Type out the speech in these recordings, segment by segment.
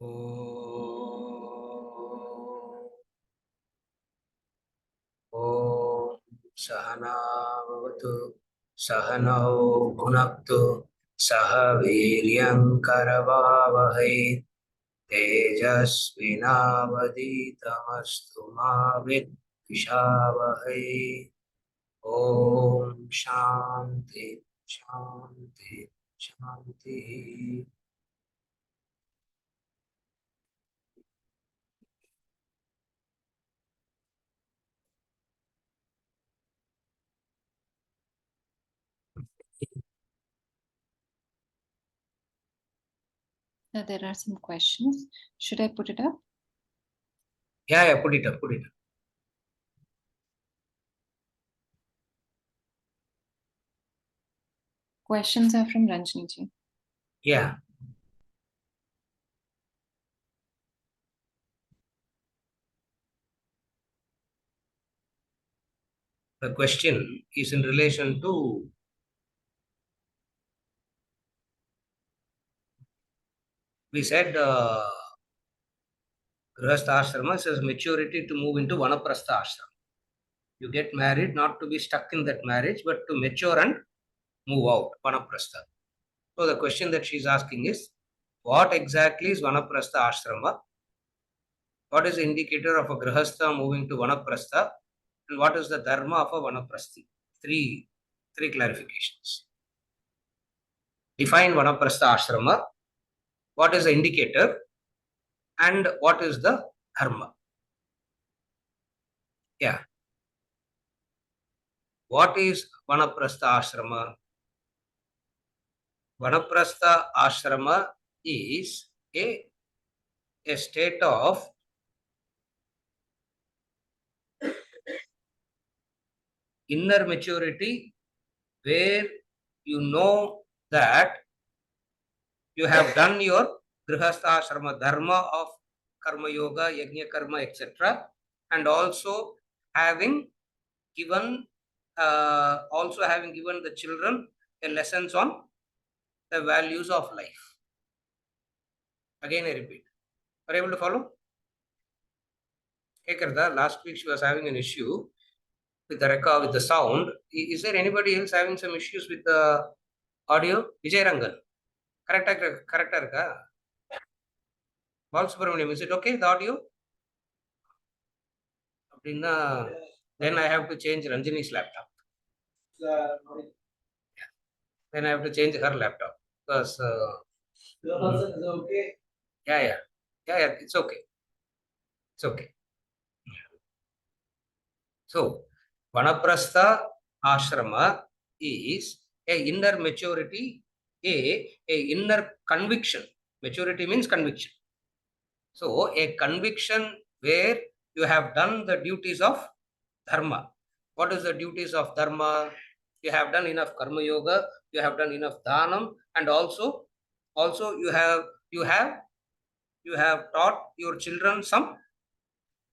ॐ सहना भवतु सहनौ भुनक्तु सह वीर्यङ्करवावहै तेजस्विनावधीतमस्तु मा विद्विषावहै। ॐ शान्ति शान्ति शान्तिः। Now there are some questions. Should I put it up? Yeah, put it up, put it up. Questions are from Ranjani ji. Yeah. The question is in relation to we said Grihastha ashrama says maturity to move into Vanaprastha ashrama. You get married not to be stuck in that marriage, but to mature and move out, Vanaprastha. So the question that she's asking is, what exactly is Vanaprastha ashrama? What is the indicator of a Grihastha moving to Vanaprastha? And what is the dharma of a Vanaprasthi? Three clarifications. Define Vanaprastha ashrama. What is the indicator? And what is the dharma? Yeah. What is Vanaprastha ashrama? Vanaprastha ashrama is a state of inner maturity where you know that you have done your Grihastha ashrama dharma of karma yoga, yajna karma, etc. and also having given the children a lessons on the values of life. Again, I repeat. Are you able to follow? Hey, Karda, last week she was having an issue with the record, with the sound. Is there anybody else having some issues with the audio? Vijay Rangan. Correct. Balasubramaniam, is it okay, the audio? Then I have to change Ranjini's laptop. Then I have to change her laptop because. Okay. Yeah, it's okay. It's okay. So, Vanaprastha ashrama is a inner maturity, a inner conviction. Maturity means conviction. So, a conviction where you have done the duties of dharma. What is the duties of dharma? You have done enough karma yoga, you have done enough dhanam, and also you have taught your children some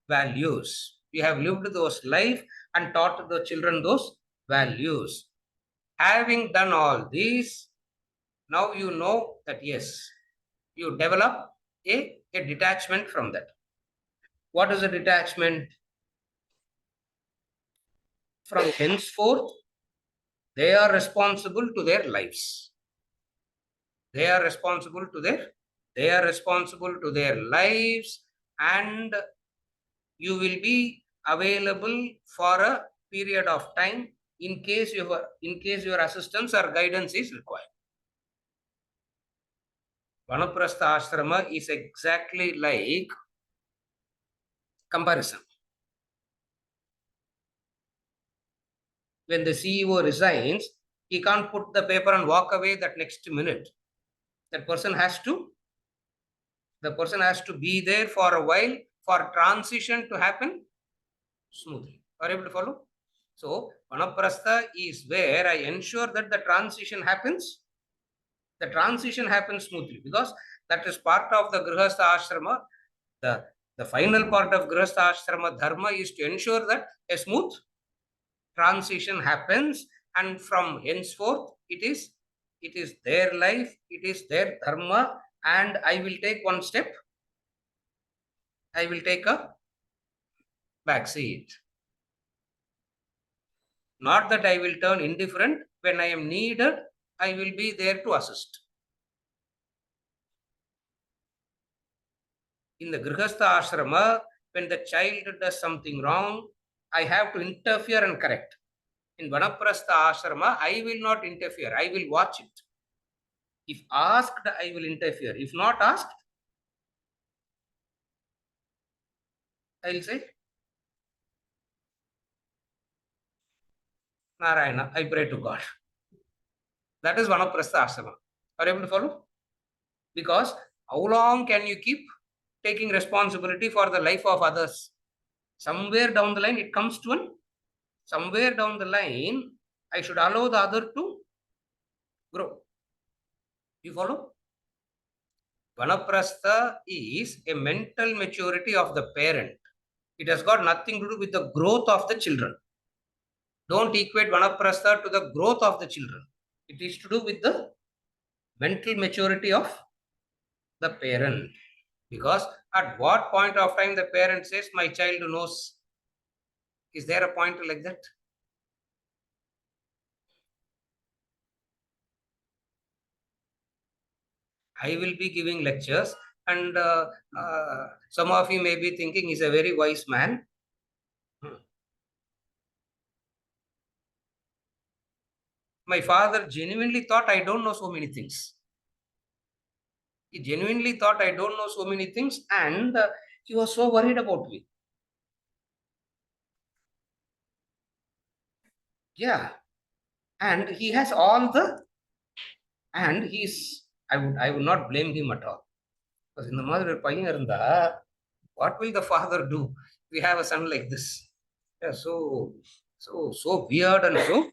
values. You have lived those life and taught the children those values. Having done all these, now you know that yes, you develop a detachment from that. What is a detachment? From henceforth, they are responsible to their lives. They are responsible to their lives, and you will be available for a period of time in case your assistance or guidance is required. Vanaprastha ashrama is exactly like comparison. When the CEO resigns, he can't put the paper and walk away that next minute. That person has to be there for a while for transition to happen smoothly. Are you able to follow? So, Vanaprastha is where I ensure that the transition happens smoothly, because that is part of the Grihastha ashrama. The final part of Grihastha ashrama dharma is to ensure that a smooth transition happens, and from henceforth it is their life, it is their dharma, and I will take one step I will take a back seat. Not that I will turn indifferent. When I am needed, I will be there to assist. In the Grihastha ashrama, when the child does something wrong, I have to interfere and correct. In Vanaprastha ashrama, I will not interfere. I will watch it. If asked, I will interfere. If not asked, I will say, Narayana, I pray to God. That is Vanaprastha ashrama. Are you able to follow? Because how long can you keep taking responsibility for the life of others? Somewhere down the line, it comes to somewhere down the line, I should allow the other to grow. You follow? Vanaprastha is a mental maturity of the parent. It has got nothing to do with the growth of the children. Don't equate Vanaprastha to the growth of the children. It is to do with the mental maturity of the parent. Because at what point of time the parent says, my child knows? Is there a point like that? I will be giving lectures, and some of you may be thinking he's a very wise man. My father genuinely thought I don't know so many things. He genuinely thought I don't know so many things, and he was so worried about me. Yeah, and he has all the, and he's. I would not blame him at all. Because in the mother பையன் இருந்தா, what will the father do? We have a son like this. Yeah, so weird and so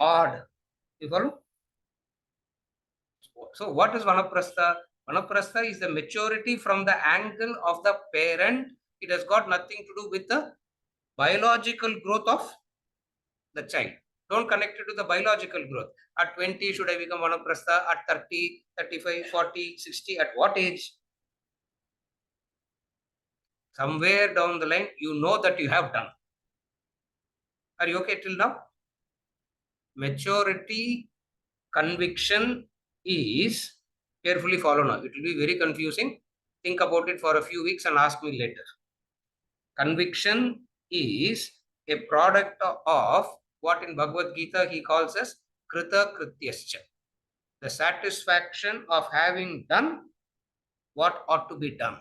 odd. You follow? So what is Vanaprastha? Vanaprastha is the maturity from the angle of the parent. It has got nothing to do with the biological growth of the child. Don't connect it to the biological growth. At 20, should I become Vanaprastha? At 30, 35, 40, 60, at what age? Somewhere down the line, you know that you have done. Are you okay till now? Maturity, conviction is, carefully follow now. It will be very confusing. Think about it for a few weeks and ask me later. Conviction is a product of what in Bhagavad Gita he calls as krita krityascha. The satisfaction of having done what ought to be done.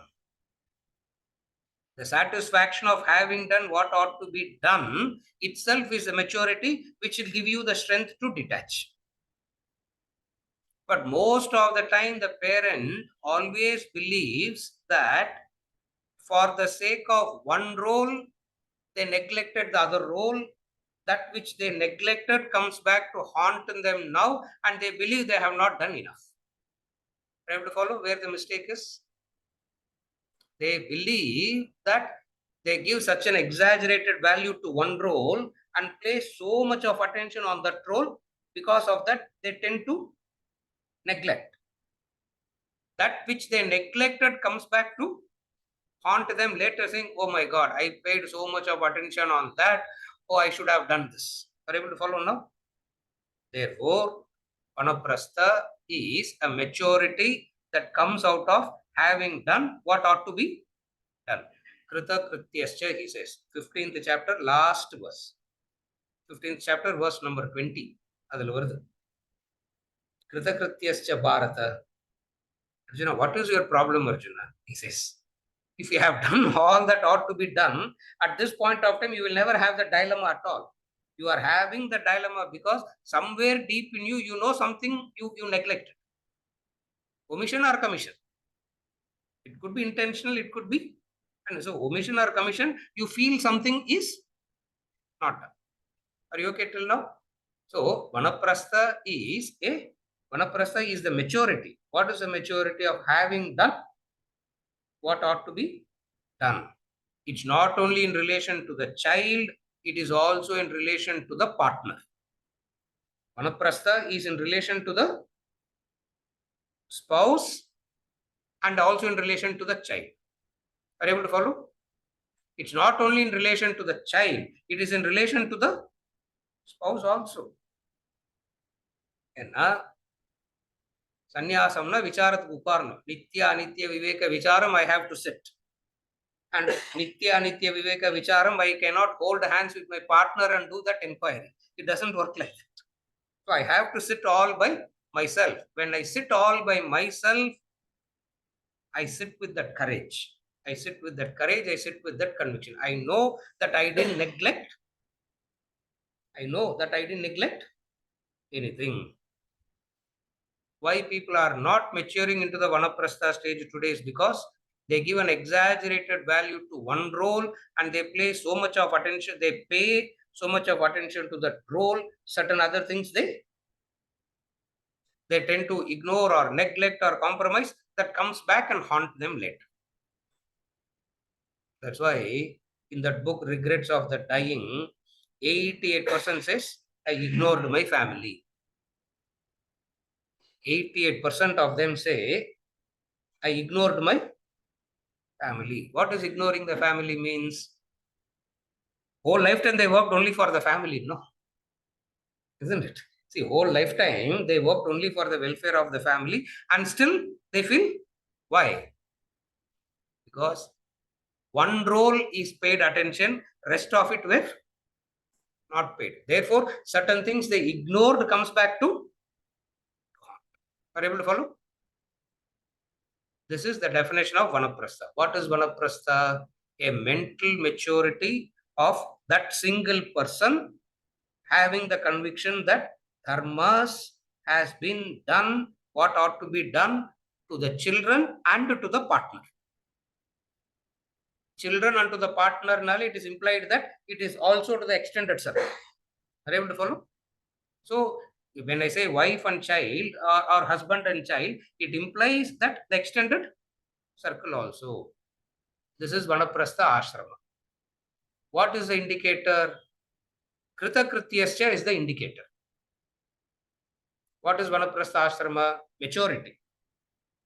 The satisfaction of having done what ought to be done itself is a maturity which will give you the strength to detach. But most of the time, the parent always believes that for the sake of one role, they neglected the other role. That which they neglected comes back to haunt them now, and they believe they have not done enough. You have to follow where the mistake is. They believe that they give such an exaggerated value to one role and place so much of attention on that role. Because of that, they tend to neglect. That which they neglected comes back to haunt them later, saying, oh my God, I paid so much of attention on that. Oh, I should have done this. Are you able to follow now? Therefore, Vanaprastha is a maturity that comes out of having done what ought to be done. Krita Krityascha, he says. 15th chapter, last verse. 15th chapter, verse number 20. Adil varudhu. Krita Krityascha Bharata. Arjuna, what is your problem, Arjuna? He says. If you have done all that ought to be done, at this point of time, you will never have the dilemma at all. You are having the dilemma because somewhere deep in you, you know something you neglected. Omission or commission. It could be intentional, it could be. And so omission or commission, you feel something is not done. Are you okay till now? So Vanaprastha is the maturity. What is the maturity of having done what ought to be done? It's not only in relation to the child, it is also in relation to the partner. Vanaprastha is in relation to the spouse and also in relation to the child. Are you able to follow? It's not only in relation to the child, it is in relation to the spouse also. Sanyasamna vicharat uparna. Nitya anitya viveka vicharam I have to sit. And nitya anitya viveka vicharam I cannot hold hands with my partner and do that inquiry. It doesn't work like that. So I have to sit all by myself. When I sit all by myself, I sit with that courage. I sit with that courage. I sit with that conviction. I know that I didn't neglect. I know that I didn't neglect anything. Why people are not maturing into the Vanaprastha stage today is because they give an exaggerated value to one role and they play so much of attention, they pay so much of attention to that role, certain other things they tend to ignore or neglect or compromise, that comes back and haunt them later. That's why in that book, Regrets of the Dying, 88% says, I ignored my family. 88% of them say, I ignored my family. What is ignoring the family means? Whole lifetime they worked only for the family, no? Isn't it? See, whole lifetime they worked only for the welfare of the family and still they feel, why? Because one role is paid attention, rest of it were not paid. Therefore, certain things they ignored comes back to. Are you able to follow? This is the definition of Vanaprastha. What is Vanaprastha? A mental maturity of that single person having the conviction that dharmas has been done, what ought to be done to the children and to the partner. Children and to the partner, it is implied that it is also to the extended circle. Are you able to follow? So, when I say wife and child or husband and child, it implies that the extended circle also. This is Vanaprastha ashrama. What is the indicator? Krita Krityascha is the indicator. What is Vanaprastha ashrama? Maturity.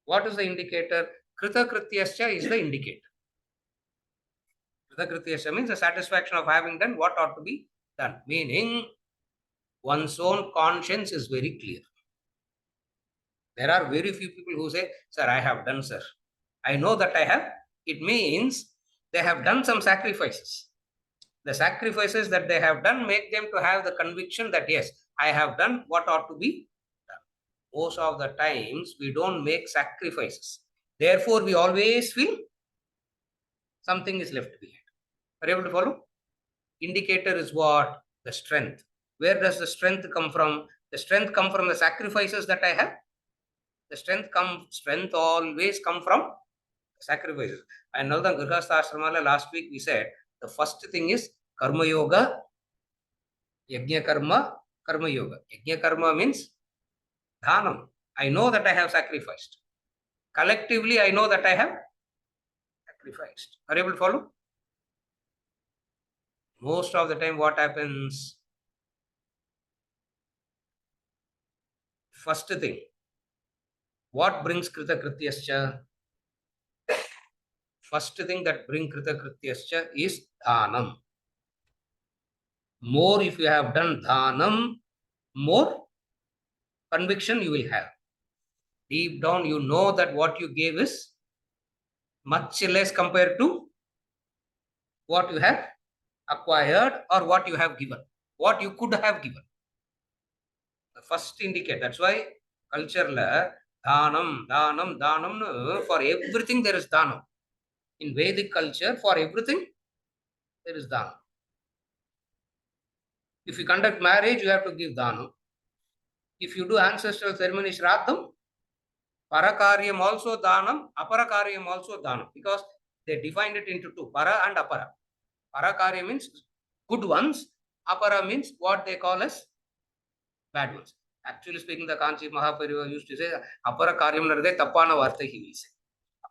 What is the indicator? Krita Krityascha is the indicator. Krita Krityascha means the satisfaction of having done what ought to be done. Meaning, one's own conscience is very clear. There are very few people who say, sir, I have done, sir. I know that I have. It means they have done some sacrifices. The sacrifices that they have done make them to have the conviction that, yes, I have done what ought to be done. Most of the times, we don't make sacrifices. Therefore, we always feel something is left behind. Are you able to follow? Indicator is what? The strength. Where does the strength come from? The strength come from the sacrifices that I have. The strength always come from sacrifices. I know the Grihastha Ashramala last week we said the first thing is Karma Yoga, Yajna Karma, Karma Yoga. Yajna Karma means Dhanam. I know that I have sacrificed. Collectively, I know that I have sacrificed. Are you able to follow? Most of the time, what happens? First thing, what brings Krita Krityascha? First thing that brings Krita Krityascha is Dhanam. More if you have done Dhanam, more conviction you will have. Deep down, you know that what you gave is much less compared to what you have acquired or what you have given, what you could have given. The first indicate. That's why culture la dhanam, dhanam, dhanam. For everything there is dhanam. In Vedic culture, for everything there is dhanam. If you conduct marriage, you have to give dhanam. If you do ancestral ceremony shraddham, parakaryam also dhanam, aparakaryam also dhanam, because they defined it into two, para and apara. Parakarya means good ones, apara means what they call as bad ones. Actually speaking, the Kanchi Mahapariva used to say, apara karyam narade tappana vartha, he will say.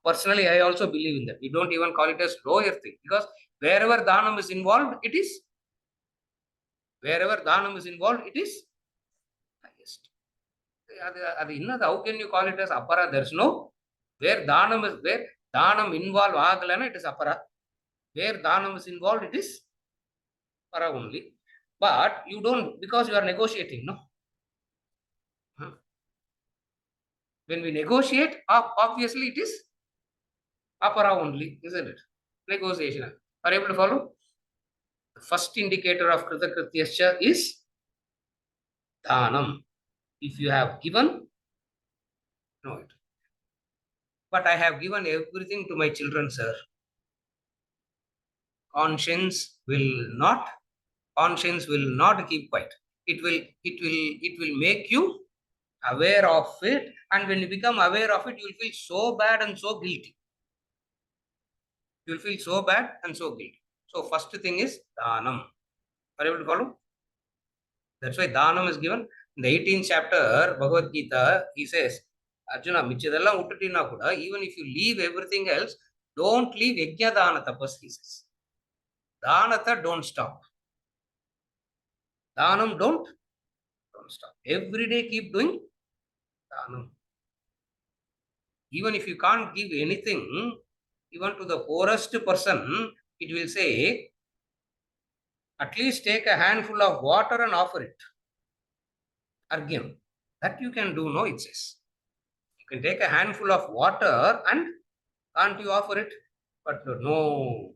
Personally, I also believe in that. We don't even call it as lower thing, because wherever dhanam is involved, it is. Wherever dhanam is involved, it is highest. How can you call it as apara? There's no, where dhanam is, where Dhanam involve agalana, it is apara. Where dhanam is involved, it is para only. But you don't, because you are negotiating, no? When we negotiate, obviously it is apara only, isn't it? Negotiation. Are you able to follow? The first indicator of kritakrityascha is dhanam. If you have given, know it. But I have given everything to my children, sir. Conscience will not keep quiet. It will make you aware of it, and when you become aware of it, you will feel so bad and so guilty. You will feel so bad and so guilty. So first thing is dhanam. Are you able to follow? That's why dhanam is given. In the 18th chapter, Bhagavad Gita, he says, Arjuna, michadella uttattina kuda, even if you leave everything else, don't leave yajna dana tapas, he says. Dhanata, don't stop. Dhanam, don't stop. Every day keep doing dhanam. Even if you can't give anything, even to the poorest person, it will say, at least take a handful of water and offer it. Argyam. That you can do, no, it says. You can take a handful of water and can't you offer it? But no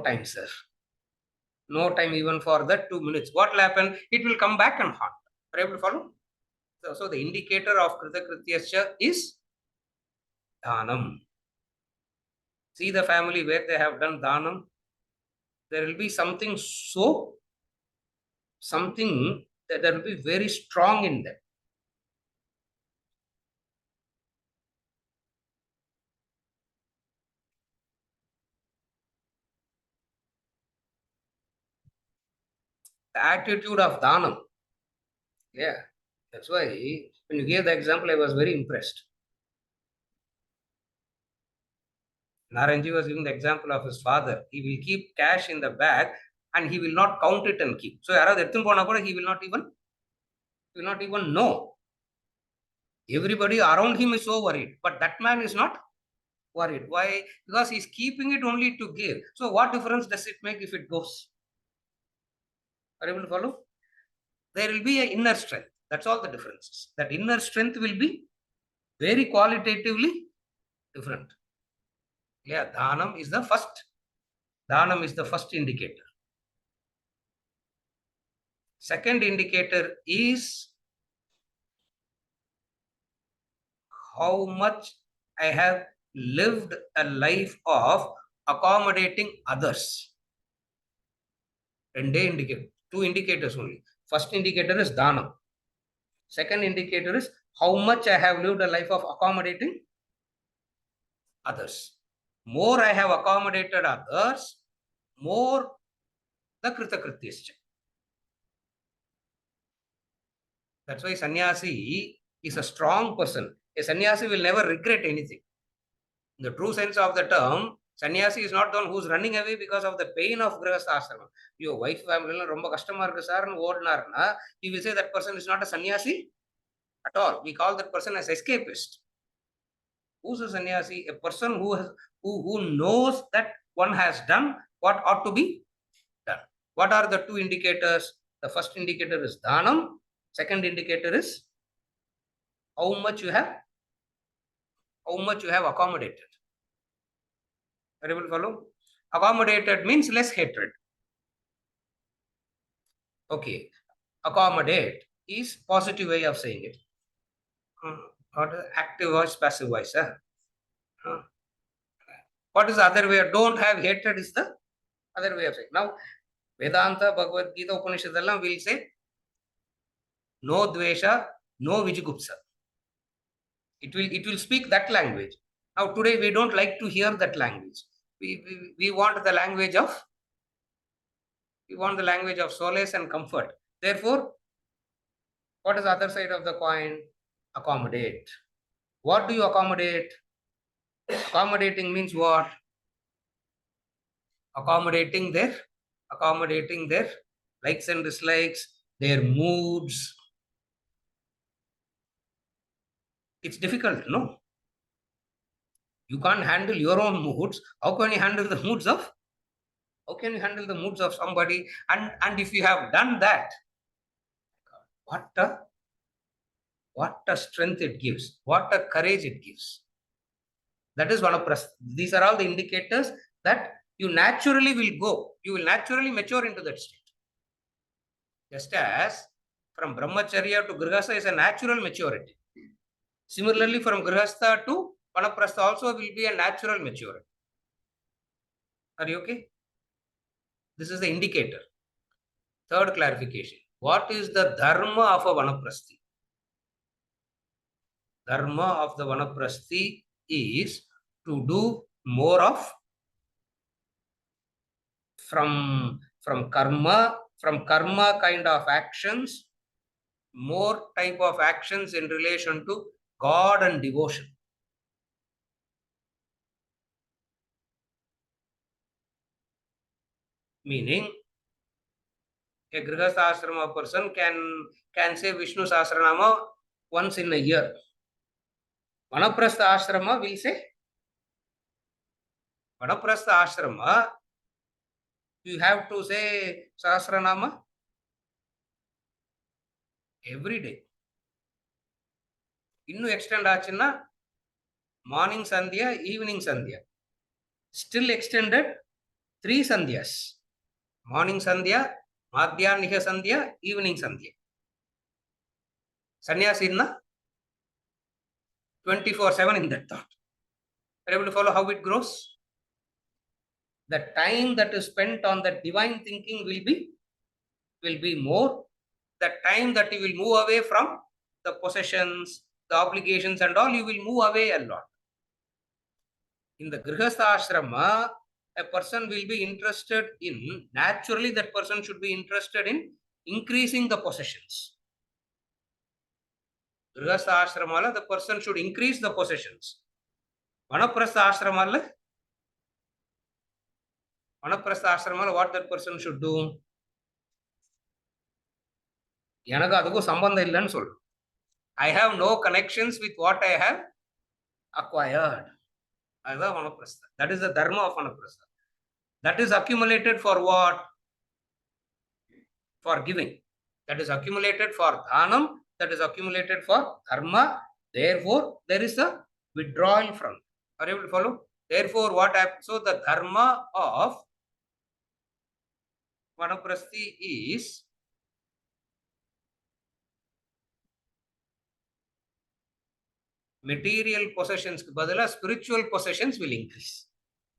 time, sir. No time even for that 2 minutes. What will happen? It will come back and haunt. Are you able to follow? So the indicator of kritakrityascha is dhanam. See the family where they have done dhanam. There will be something that will be very strong in them. The attitude of dhanam. Yeah. That's why when you gave the example, I was very impressed. Naranji was giving the example of his father. He will keep cash in the bag and he will not count it and keep. So he will not even know. Everybody around him is so worried, but that man is not worried. Why? Because he's keeping it only to give. So what difference does it make if it goes? Are you able to follow? There will be an inner strength. That's all the differences. That inner strength will be very qualitatively different. Yeah, dhanam is the first. Dhanam is the first indicator. Second indicator is how much I have lived a life of accommodating others. Two indicators only. First indicator is dhanam. Second indicator is how much I have lived a life of accommodating others. More I have accommodated others, more the kritakrityascha. That's why sannyasi is a strong person. A sannyasi will never regret anything. In the true sense of the term, sannyasi is not the one who's running away because of the pain of grihastha ashrama. Your wife family romba kashtamma irukku sir nu odnarna, he will say that person is not a sannyasi at all. We call that person as escapist. Who's a sannyasi? A person who knows that one has done what ought to be done. What are the two indicators? The first indicator is dhanam. Second indicator is how much you have accommodated. Are you able to follow? Accommodated means less hatred. Okay. Accommodate is positive way of saying it. Or active voice, passive voice. What is the other way? Don't have hatred is the other way of saying. Now, Vedanta, Bhagavad Gita, Upanishad will say no dvesha, no vijigupsa. It will speak that language. Now today we don't like to hear that language. We want the language of solace and comfort. Therefore, what is the other side of the coin? Accommodate. What do you accommodate? Accommodating means what? Accommodating their likes and dislikes, their moods. It's difficult, no? You can't handle your own moods. How can you handle the moods of? How can you handle the moods of somebody? And if you have done that, what a strength it gives, what a courage it gives. That is one of these are all the indicators that you naturally will go. You will naturally mature into that state. Just as from brahmacharya to grihastha is a natural maturity. Similarly, from grihastha to vanaprastha also will be a natural maturity. Are you okay? This is the indicator. Third clarification. What is the dharma of a vanaprasthi? Dharma of the vanaprasthi is to do more of from karma kind of actions, more type of actions in relation to God and devotion. Meaning, a grihastha ashrama person can say Vishnu Sahasranama once in a year. Vanaprastha ashrama will say, Vanaprastha ashrama, you have to say Sahasranama every day. Innu extend aachina morning sandhya, evening sandhya. Still extended 3 sandhyas. Morning sandhya, madhyaniha sandhya, evening sandhya. Sannyasi inna 24/7 in that thought. Are you able to follow how it grows? The time that is spent on the divine thinking will be more. The time that you will move away from the possessions, the obligations and all, you will move away a lot. In the grihastha ashrama, a person will be interested in, naturally that person should be interested in increasing the possessions. Grihastha ashrama, the person should increase the possessions. Vanaprastha ashrama, what that person should do? I have no connections with what I have acquired. That is the dharma of vanaprastha. That is accumulated for what? For giving. That is accumulated for dhanam. That is accumulated for dharma. Therefore, there is a withdrawal from. Are you able to follow? Therefore, what happens? So, the dharma of vanaprasthi is material possessions, badala spiritual possessions will increase.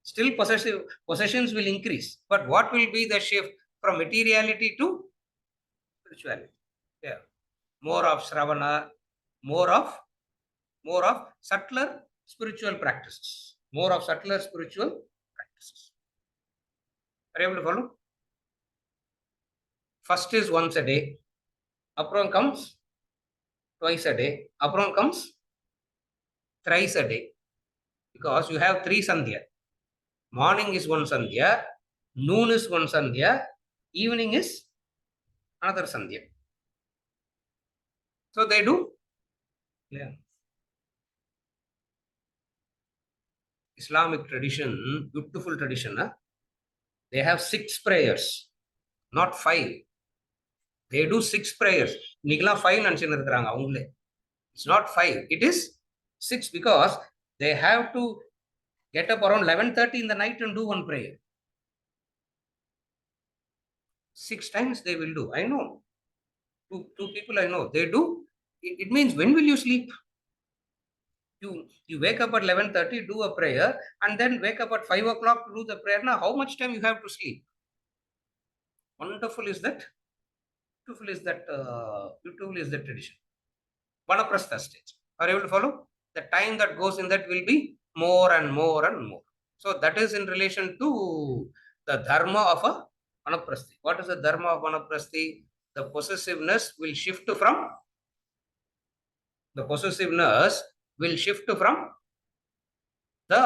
Still possessions will increase. But what will be the shift from materiality to spirituality? Yeah. More of Shravana, more of subtler spiritual practices. More of subtler spiritual practices. Are you able to follow? First is once a day. Upon comes twice a day. Upon comes thrice a day. Because you have 3 sandhya. Morning is one sandhya, noon is one sandhya, evening is another sandhya. So they do. Yeah. Islamic tradition, beautiful tradition. Huh? They have 6 prayers, not 5. They do 6 prayers. Nigla 5 and it's not 5. It is 6 because they have to get up around 11:30 in the night and do one prayer. 6 times they will do. I know. Two people I know. They do. It means when will you sleep? You wake up at 11:30, do a prayer, and then wake up at 5 o'clock to do the prayer. Now, how much time you have to sleep? Wonderful is that. Beautiful is that tradition. Vanaprastha stage. Are you able to follow? The time that goes in that will be more and more and more. So that is in relation to the dharma of a vanaprasthi. What is the dharma of vanaprasthi? The possessiveness will shift from the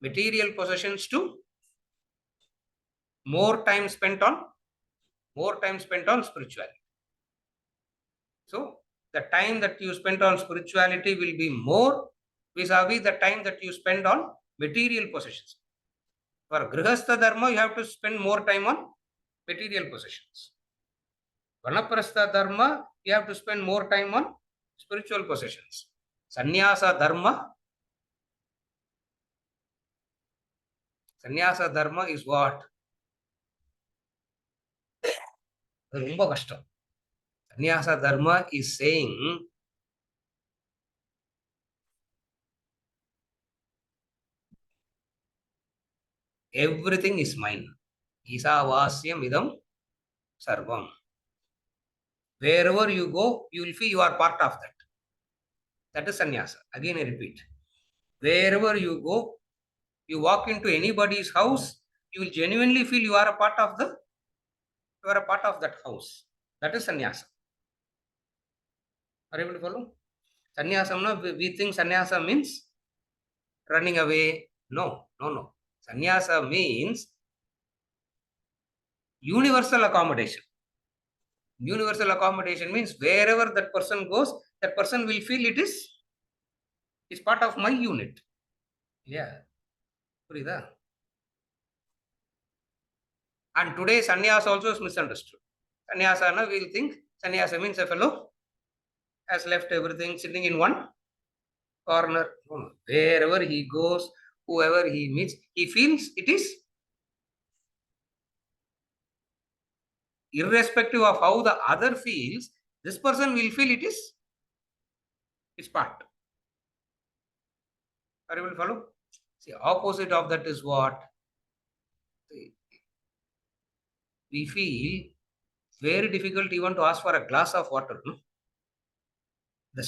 material possessions to more time spent on spirituality. So the time that you spend on spirituality will be more vis-a-vis the time that you spend on material possessions. For Grihastha Dharma, you have to spend more time on material possessions. Vanaprastha Dharma, you have to spend more time on spiritual possessions. Sannyasa Dharma is what? ரொம்ப கஷ்டம். Sannyasa Dharma is saying everything is mine. Isavasyam idam sarvam. Wherever you go, you will feel you are part of that. That is sannyasa. Again, I repeat. Wherever you go, you walk into anybody's house, you will genuinely feel you are a part of that house. That is sannyasa. Are you able to follow? Sannyasa, we think sannyasa means running away. No. Sannyasa means universal accommodation. Universal accommodation means wherever that person goes, that person will feel it is part of my unit. Yeah. Purida. And today sannyasa also is misunderstood. Sannyasa, we'll think sannyasa means a fellow has left everything sitting in one corner. No. Wherever he goes, whoever he meets, he feels it is, irrespective of how the other feels, this person will feel it is its part. Are you able to follow? See, opposite of that is what? We feel very difficult even to ask for a glass of water. No? The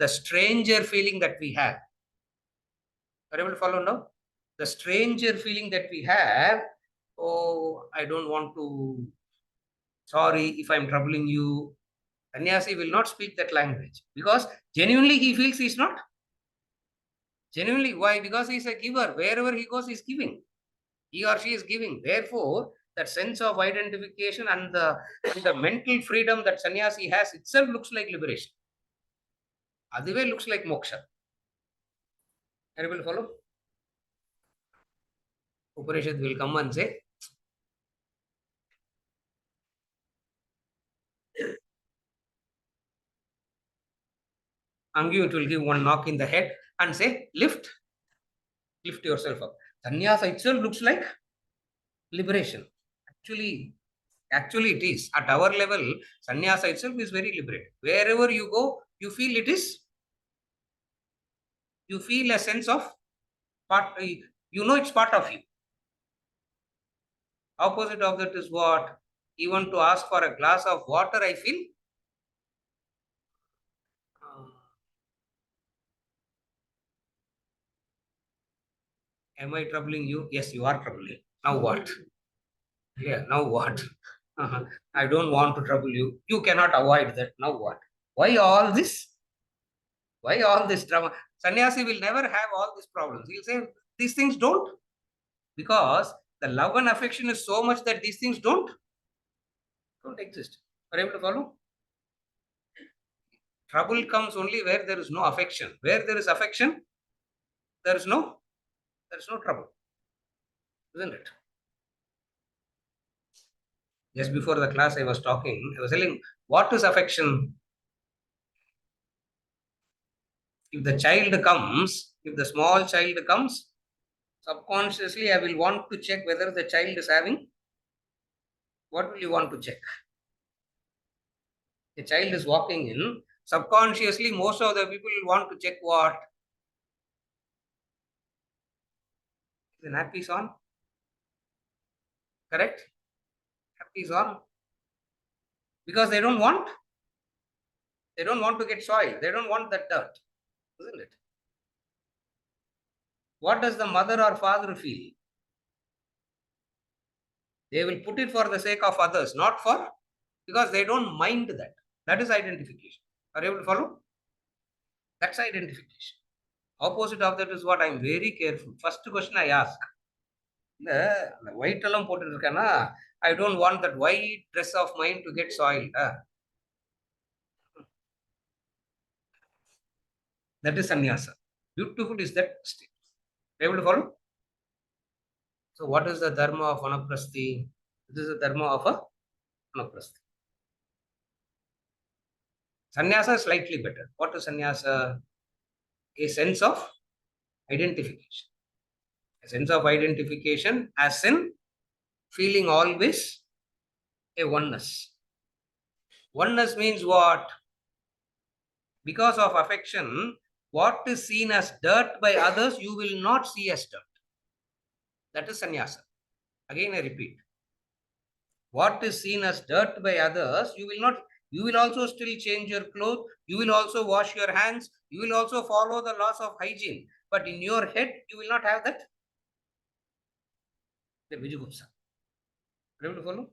stranger feeling that we have. Are you able to follow now? The stranger feeling that we have, oh, I don't want to, sorry if I'm troubling you. Sannyasi will not speak that language because genuinely he feels he's not. Genuinely, why? Because he's a giver. Wherever he goes, he's giving. He or she is giving. Therefore, that sense of identification and the mental freedom that sannyasi has itself looks like liberation. Other way looks like moksha. Are you able to follow? Upanishad will come and say, Angu, it will give one knock in the head and say, lift yourself up. Sannyasa itself looks like liberation. Actually it is. At our level, sannyasa itself is very liberating. Wherever you go, you feel it is, you feel a sense of part, it's part of you. Opposite of that is what? Even to ask for a glass of water, I feel am I troubling you? Yes, you are troubling. Now what? Yeah, now what? I don't want to trouble you. You cannot avoid that. Now what? Why all this? Why all this drama? Sannyasi will never have all these problems. He'll say, these things don't. Because the love and affection is so much that these things don't exist. Are you able to follow? Trouble comes only where there is no affection. Where there is affection, there is no trouble. Isn't it? Just before the class I was talking, I was telling, what is affection? If the small child comes, subconsciously I will want to check whether the child is having, what will you want to check? The child is walking in, subconsciously most of the people will want to check what? Is the nappies on? Correct? Nappies on? Because they don't want to get soil. They don't want that dirt. Isn't it? What does the mother or father feel? They will put it for the sake of others, not for, because they don't mind that. That is identification. Are you able to follow? That's identification. Opposite of that is what I am very careful. First question I ask. The white alam I don't want that white dress of mine to get soiled. That is sannyasa. Beautiful is that state. Able to follow? So what is the dharma of vanaprasthi? This is the dharma of a vanaprasthi. Sannyasa is slightly better. What is sannyasa? A sense of identification. A sense of identification as in feeling always a oneness. Oneness means what? Because of affection, what is seen as dirt by others, you will not see as dirt. That is sannyasa. Again, I repeat. What is seen as dirt by others, you will not. You will also still change your clothes. You will also wash your hands. You will also follow the laws of hygiene. But in your head, you will not have that. The Vijugupsa. Able to follow?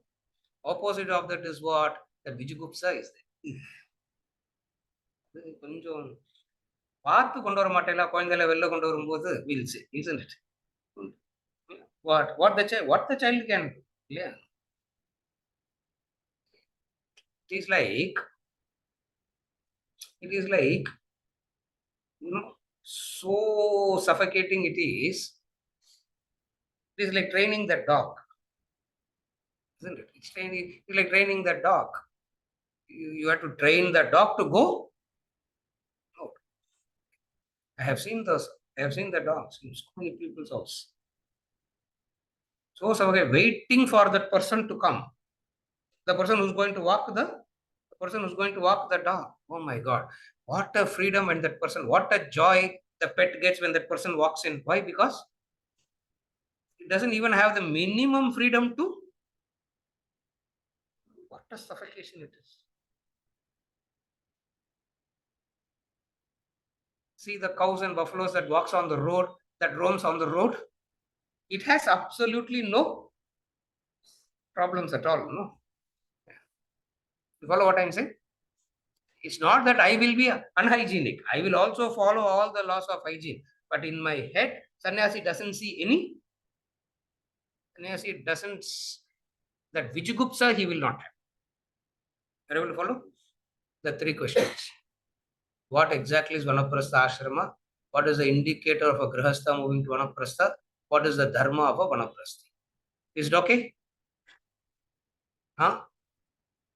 Opposite of that is what? The Vijugupsa is there. கொஞ்சம் பார்த்து கொண்டு வர மாட்டேல குழந்தைகளை வெளில கொண்டு வரும்போது we'll see, isn't it? What the child can do. Yeah. It is like so suffocating it is. It is like training the dog, isn't it? It's like training the dog. You have to train the dog to go out. I have seen the dogs in so many people's house. So waiting for that person to come. The person who's going to walk the dog. Oh my God. What a freedom when that person, what a joy the pet gets when that person walks in. Why? Because it doesn't even have the minimum freedom to. What a suffocation it is. See the cows and buffaloes that walks on the road, that roams on the road. It has absolutely no problems at all. No. You follow what I'm saying? It's not that I will be unhygienic. I will also follow all the laws of hygiene. But in my head, sannyasi doesn't see any. Sannyasi doesn't. That Vijugupsa he will not have. Are you able to follow? The three questions. What exactly is vanaprastha ashrama? What is the indicator of a grihastha moving to vanaprastha? What is the dharma of a vanaprasthi? Is it okay? Huh?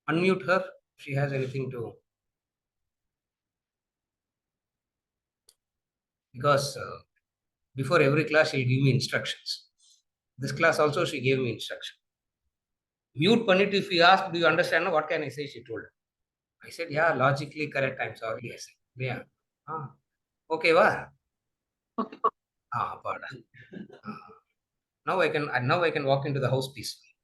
Unmute her. If she has anything to. Because before every class, she'll give me instructions. This class also, she gave me instruction. Mute Panit, if you ask, do you understand? What can I say? She told her. I said, yeah, logically correct. I'm sorry. I said, yeah. Okay, wa? Okay. Pardon. Now I can walk into the house peacefully.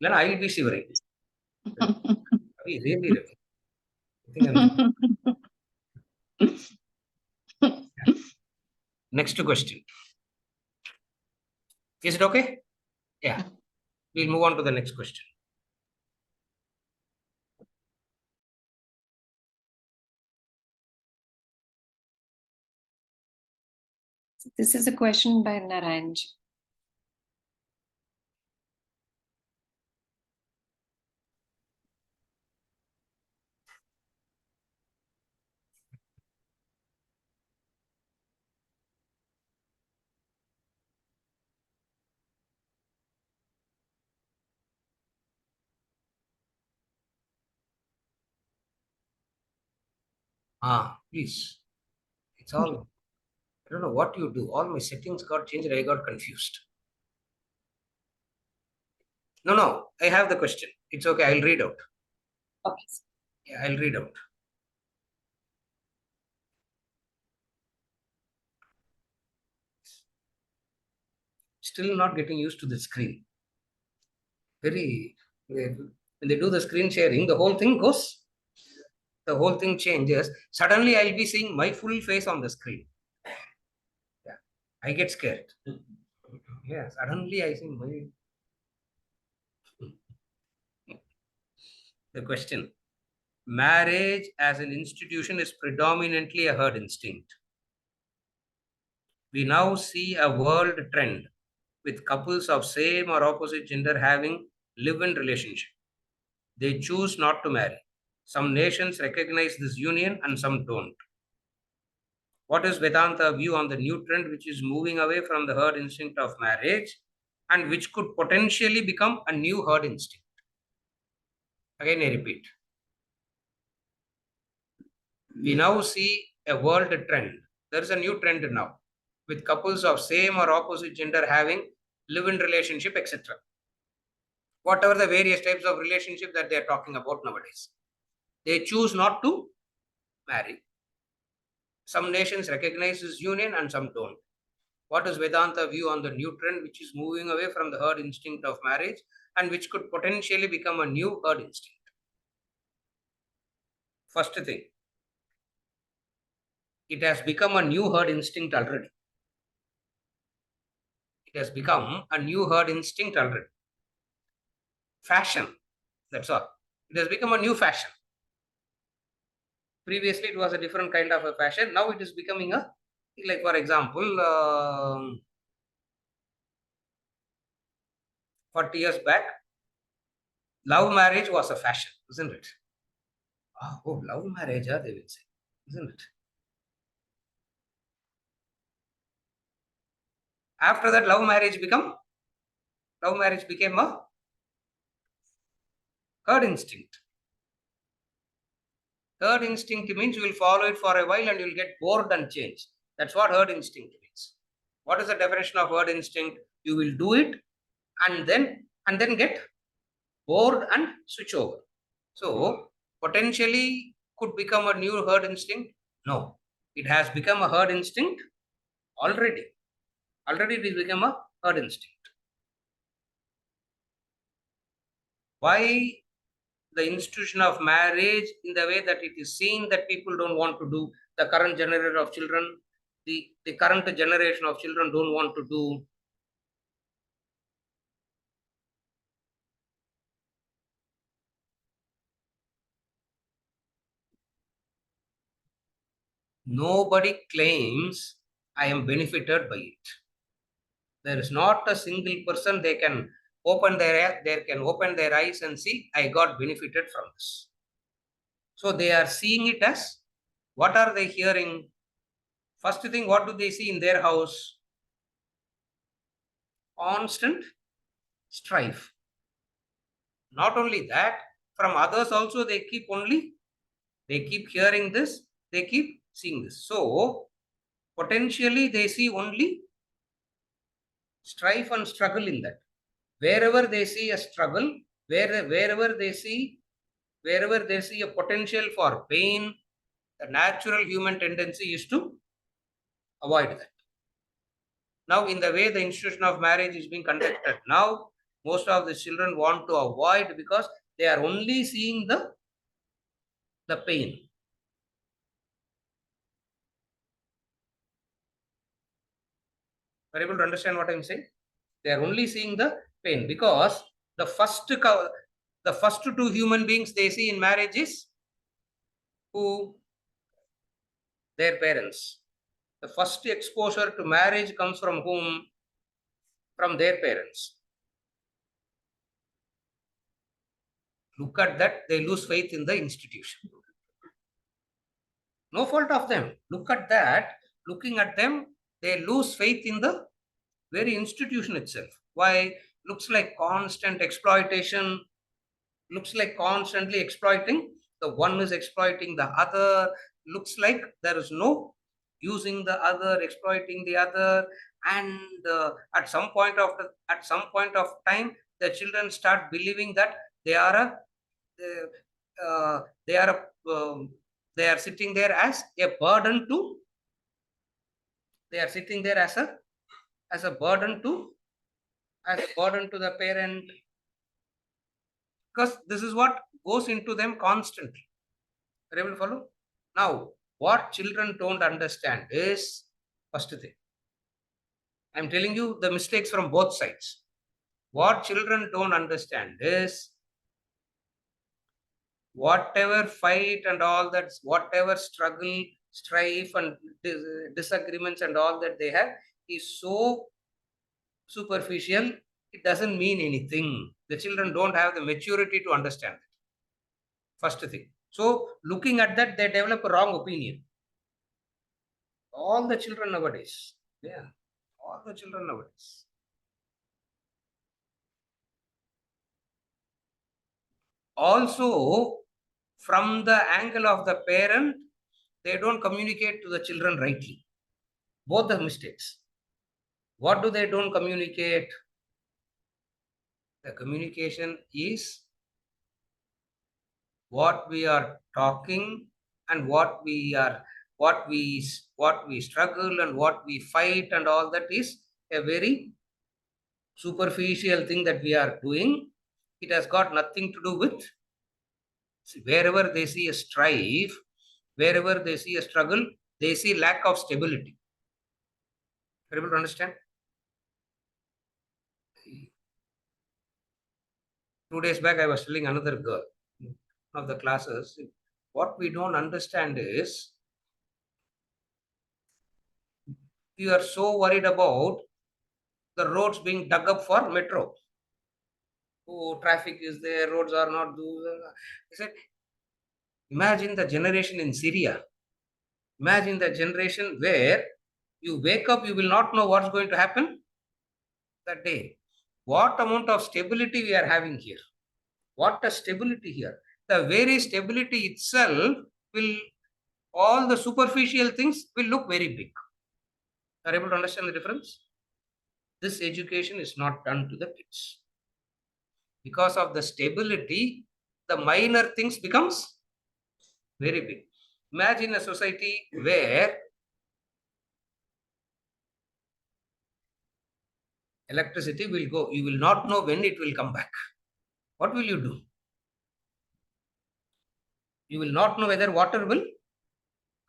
Then I will be shivering. Really. I think Next question. Is it okay? Yeah. We'll move on to the next question. This is a question by Narayanji. Please. It's all. I don't know what you do. All my settings got changed. I got confused. No. I have the question. It's okay. I'll read out. Okay. Yeah, I'll read out. Still not getting used to the screen. When they do the screen sharing, the whole thing changes. Suddenly, I'll be seeing my full face on the screen. Yeah, I get scared. Yeah, suddenly I see my. The question. Marriage as an institution is predominantly a herd instinct. We now see a world trend with couples of same or opposite gender having live-in relationship. They choose not to marry. Some nations recognize this union and some don't. What is Vedanta view on the new trend which is moving away from the herd instinct of marriage and which could potentially become a new herd instinct? Again, I repeat. We now see a world trend. There is a new trend now with couples of same or opposite gender having live-in relationship, etc. Whatever the various types of relationship that they are talking about nowadays. They choose not to marry. Some nations recognize this union and some don't. What is Vedanta view on the new trend which is moving away from the herd instinct of marriage and which could potentially become a new herd instinct? First thing, it has become a new herd instinct already. It has become a new herd instinct already. Fashion, that's all. It has become a new fashion. Previously, it was a different kind of a fashion. Now it is becoming a, like for example, 40 years back, love marriage was a fashion, isn't it? Oh, love marriage, they will say, isn't it? After that, love marriage became a herd instinct. Herd instinct means you will follow it for a while and you will get bored and change. That's what herd instinct means. What is the definition of herd instinct? You will do it and then get bored and switch over. So potentially could become a new herd instinct. No, it has become a herd instinct already. Already it has become a herd instinct. Why the institution of marriage in the way that it is seen that people don't want to do, the current generation of children, the current generation of children don't want to do. Nobody claims I am benefited by it. There is not a single person they can open their eyes and see I got benefited from this. So they are seeing it as, what are they hearing? First thing, what do they see in their house? Constant strife. Not only that, from others also they keep hearing this, they keep seeing this. So potentially they see only strife and struggle in that. Wherever they see a struggle, wherever they see a potential for pain, the natural human tendency is to avoid that. Now, in the way the institution of marriage is being conducted now, most of the children want to avoid because they are only seeing the pain. Are you able to understand what I'm saying? They are only seeing the pain because the first two human beings they see in marriage is who? Their parents. The first exposure to marriage comes from whom? From their parents. Look at that, they lose faith in the institution. No fault of them. Look at that, looking at them, they lose faith in the very institution itself. Why? Looks like constant exploitation, looks like constantly exploiting. The one is exploiting the other, looks like there is no using the other, exploiting the other, and at some point of time, the children start believing that they are they are sitting there as a burden to. They are sitting there as a burden to the parent, because this is what goes into them constantly. Are you able to follow? Now, what children don't understand is, first thing, I'm telling you the mistakes from both sides. What children don't understand is, whatever fight and all that, whatever struggle, strife and disagreements and all that they have is so superficial, it doesn't mean anything. The children don't have the maturity to understand it. First thing. So looking at that, they develop a wrong opinion. All the children nowadays. Yeah. All the children nowadays. Also, from the angle of the parent, they don't communicate to the children rightly. Both the mistakes. What do they don't communicate? The communication is what we are talking and what we struggle and what we fight, and all that is a very superficial thing that we are doing. It has got nothing to do with, wherever they see a strife, wherever they see a struggle, they see lack of stability. Are you able to understand? 2 days back, I was telling another girl, one of the classes, what we don't understand is we are so worried about the roads being dug up for metro. Oh, traffic is there, roads are not doing. I said, imagine the generation in Syria. Imagine the generation where you wake up, you will not know what's going to happen that day. What amount of stability we are having here? What a stability here. The very stability itself will, all the superficial things will look very big. Are you able to understand the difference? This education is not done to the kids. Because of the stability, the minor things becomes very big. Imagine a society where electricity will go. You will not know when it will come back. What will you do? You will not know whether water will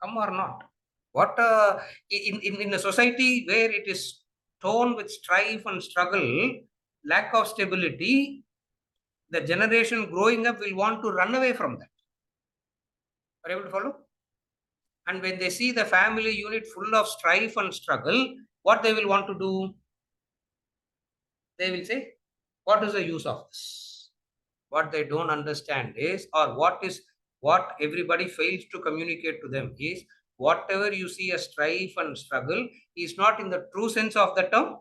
come or not. What in a society where it is torn with strife and struggle, lack of stability, the generation growing up will want to run away from that. Are you able to follow? And when they see the family unit full of strife and struggle, what they will want to do? They will say, what is the use of this? What they don't understand is, or what everybody fails to communicate to them is, whatever you see as strife and struggle is not in the true sense of the term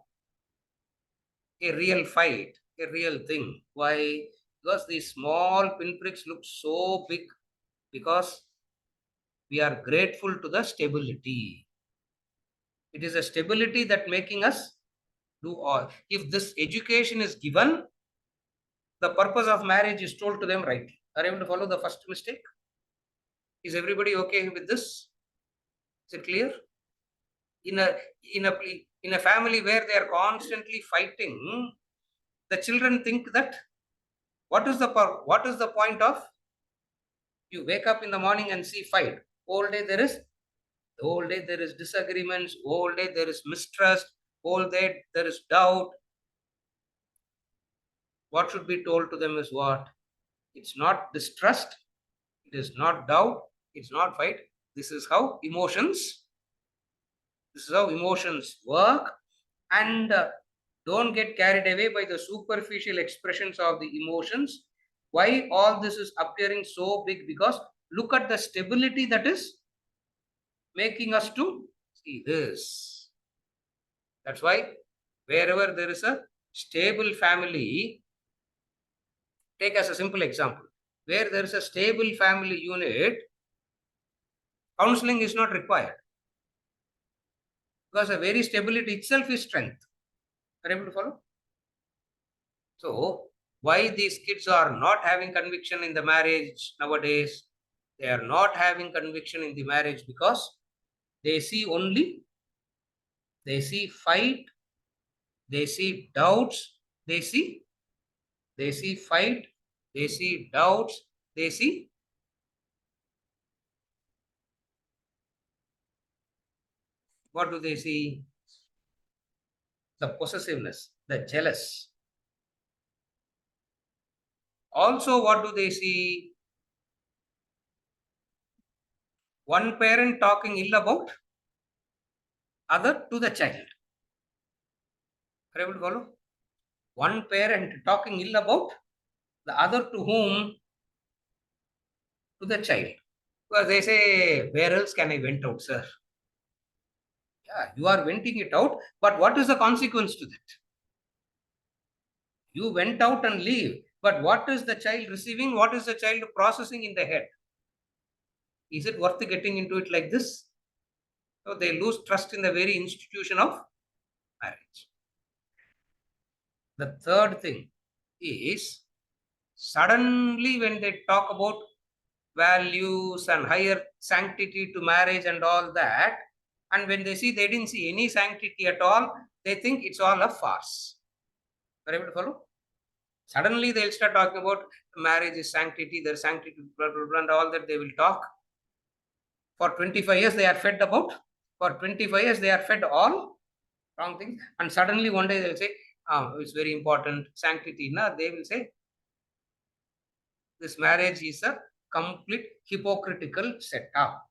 a real fight, a real thing. Why? Because these small pinpricks look so big, because we are grateful to the stability. It is a stability that making us do all. If this education is given, the purpose of marriage is told to them rightly. Are you able to follow the first mistake? Is everybody okay with this? Is it clear? In a in a in a family where they are constantly fighting, the children think that what is the point of you wake up in the morning and see fight? Whole day there is disagreements, whole day there is mistrust, whole day there is doubt. What should be told to them is what? It's not distrust, it is not doubt, it's not fight. This is how emotions work. And don't get carried away by the superficial expressions of the emotions. Why all this is appearing so big? Because look at the stability that is making us to see this. That's why wherever there is a stable family, take as a simple example, where there is a stable family unit, counseling is not required, because a very stability itself is strength. Are you able to follow? So, why these kids are not having conviction in the marriage nowadays? They are not having conviction in the marriage because they see only, they see fight, they see doubts, they see fight, they see doubts, they see what do they see? The possessiveness, the jealous. Also, what do they see? One parent talking ill about other to the child. Are you able to follow? One parent talking ill about the other to whom to the child. Because they say, where else can I vent out, sir? Yeah, you are venting it out, but what is the consequence to that? You went out and leave, but what is the child receiving? What is the child processing in the head? Is it worth getting into it like this? So they lose trust in the very institution of marriage. The third thing is suddenly when they talk about values and higher sanctity to marriage and all that, and when they see they didn't see any sanctity at all, they think it's all a farce. Are you able to follow? Suddenly they'll start talking about marriage is sanctity, there's sanctity, blah, blah, blah, and all that they will talk. For 25 years they are fed about. For 25 years they are fed all wrong things. And suddenly one day they'll say, it's very important, sanctity. Na? They will say, this marriage is a complete hypocritical setup.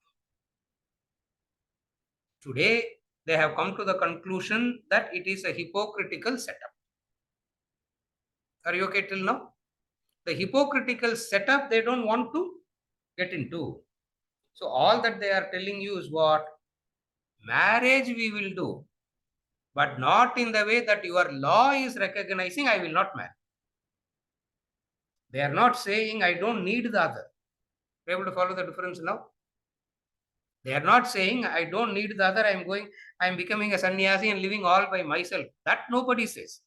Today, they have come to the conclusion that it is a hypocritical setup. Are you okay till now? The hypocritical setup they don't want to get into. So all that they are telling you is what? Marriage we will do, but not in the way that your law is recognizing I will not marry. They are not saying I don't need the other. Are you able to follow the difference now? They are not saying I don't need the other, I'm becoming a sannyasi and living all by myself. That nobody says.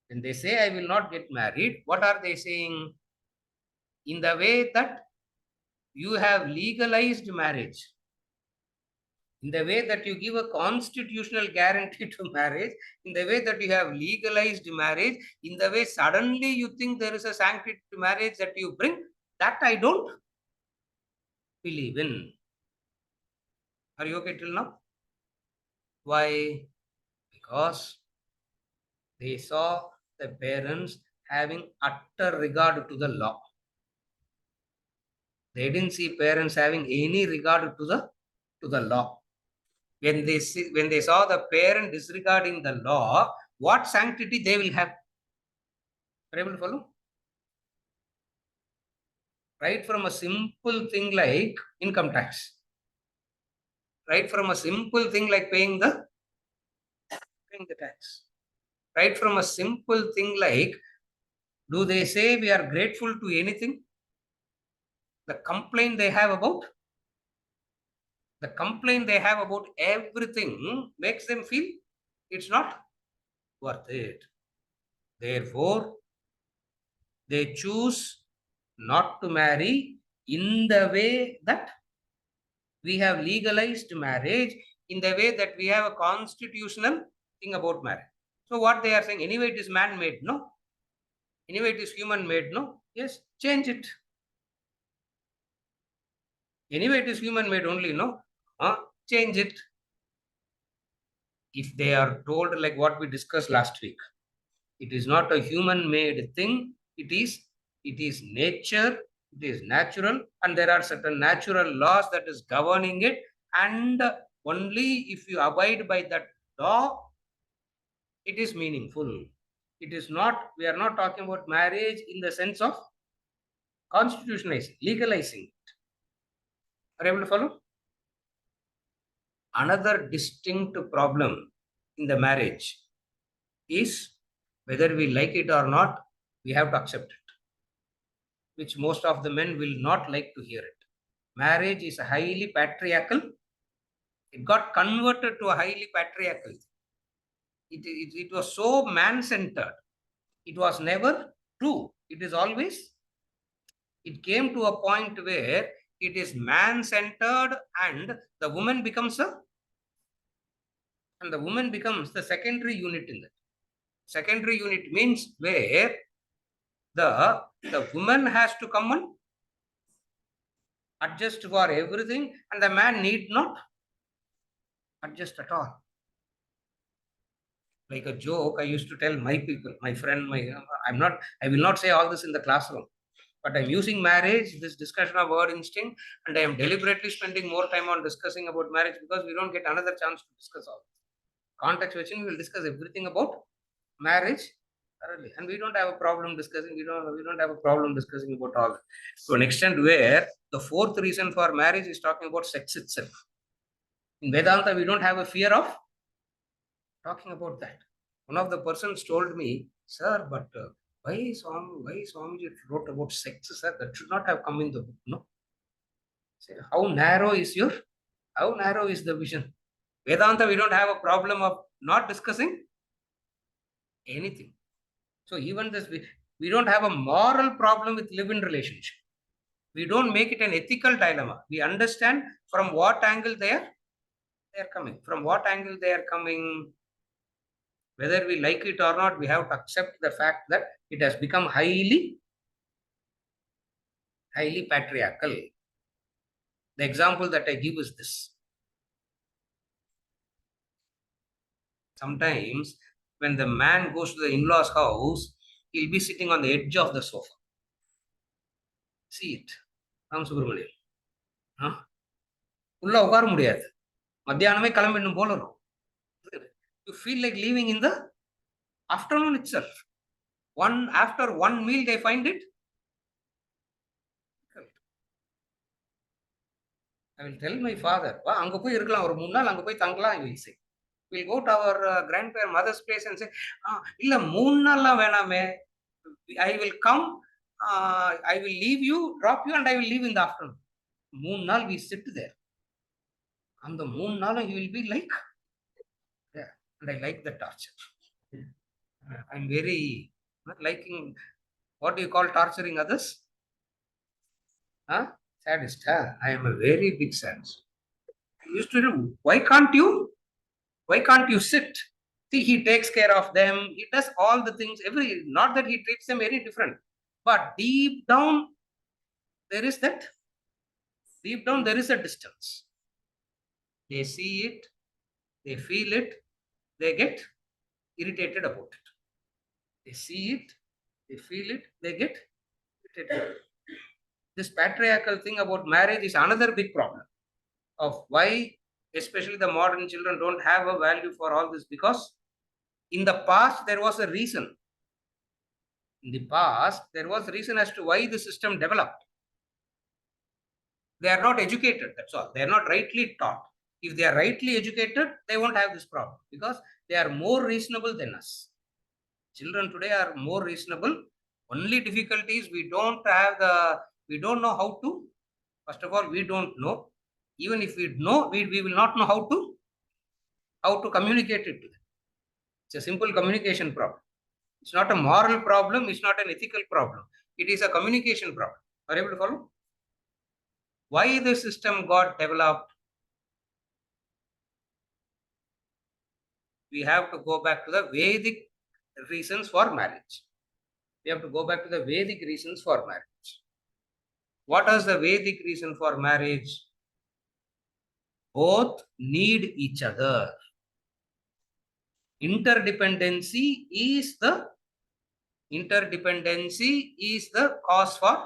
When they say I will not get married, what are they saying? In the way that you have legalized marriage, in the way that you give a constitutional guarantee to marriage, in the way that you have legalized marriage, in the way suddenly you think there is a sanctity to marriage that you bring, that I don't believe in. Are you okay till now? Why? Because they saw the parents having utter regard to the law. They didn't see parents having any regard to the law. When they saw the parent disregarding the law, what sanctity they will have? Are you able to follow? Right from a simple thing like income tax. Right from a simple thing like paying the tax. Right from a simple thing like, do they say we are grateful to anything? The complaint they have about everything makes them feel it's not worth it. Therefore, they choose not to marry in the way that we have legalized marriage, in the way that we have a constitutional thing about marriage. So what they are saying, anyway it is man-made, no? Anyway it is human-made, no? Yes, change it. Anyway it is human-made only, no? Change it. If they are told like what we discussed last week, it is not a human-made thing, it is nature, it is natural, and there are certain natural laws that is governing it, and only if you abide by that law, it is meaningful. It is not, we are not talking about marriage in the sense of constitutionalizing, legalizing. Are you able to follow? Another distinct problem in the marriage is whether we like it or not, we have to accept it, which most of the men will not like to hear it. Marriage is highly patriarchal. It got converted to a highly patriarchal. It was so man-centered. It was never true. It is always, it came to a point where it is man-centered and the woman becomes the secondary unit in that. Secondary unit means where the woman has to come and adjust for everything and the man need not adjust at all. Like a joke, I used to tell my people, my friend, I will not say all this in the classroom, but I'm using marriage, this discussion of word instinct, and I am deliberately spending more time on discussing about marriage because we don't get another chance to discuss all this. Context switching, we will discuss everything about marriage thoroughly. And we don't have a problem discussing, we don't have a problem discussing about all that. To an extent where the fourth reason for marriage is talking about sex itself. In Vedanta, we don't have a fear of talking about that. One of the persons told me, sir, but why Swamiji wrote about sex, sir? That should not have come in the book, no? Say, how narrow is the vision? Vedanta, we don't have a problem of not discussing anything. So even this, we don't have a moral problem with live-in relationship. We don't make it an ethical dilemma. We understand from what angle they are coming. From what angle they are coming, whether we like it or not, we have to accept the fact that it has become highly patriarchal. The example that I give is this. Sometimes when the man goes to the in-laws house, he'll be sitting on the edge of the sofa. See it. Ram Subramanian. உள்ள உட்கார முடியாது. மத்தியானமே கிளம்பிடணும் போல இருக்கும். You feel like leaving in the afternoon itself. After one meal, they find it. I will tell my father, அங்க போய் இருக்கலாம் ஒரு 3 நாள் அங்க போய் தங்கலாம். I will say. We'll go to our grandparents, mother's place and say, இல்ல 3 நாள்லாம் வேணாமே. I will come, I will leave you, drop you, and I will leave in the afternoon. 3 நாள் we sit there. அந்த 3 நாளும் he will be like, yeah, and I like the torture. I'm very not liking, what do you call torturing others? Sadist. I am a very big sadist. I used to do, why can't you sit? See, he takes care of them. He does all the things. Not that he treats them very different, but deep down there is a distance. They see it, they feel it, they get irritated about it. They see it, they feel it, they get irritated. This patriarchal thing about marriage is another big problem of why especially the modern children don't have a value for all this, because in the past there was a reason. In the past there was a reason as to why the system developed. They are not educated, that's all. They are not rightly taught. If they are rightly educated, they won't have this problem because they are more reasonable than us. Children today are more reasonable. Only difficulty is we don't know how to. First of all, we don't know. Even if we know, we will not know how to communicate it to them. It's a simple communication problem. It's not a moral problem. It's not an ethical problem. It is a communication problem. Are you able to follow? Why the system got developed? We have to go back to the Vedic reasons for marriage. We have to go back to the Vedic reasons for marriage. What is the Vedic reason for marriage? Both need each other. Interdependency is the cause for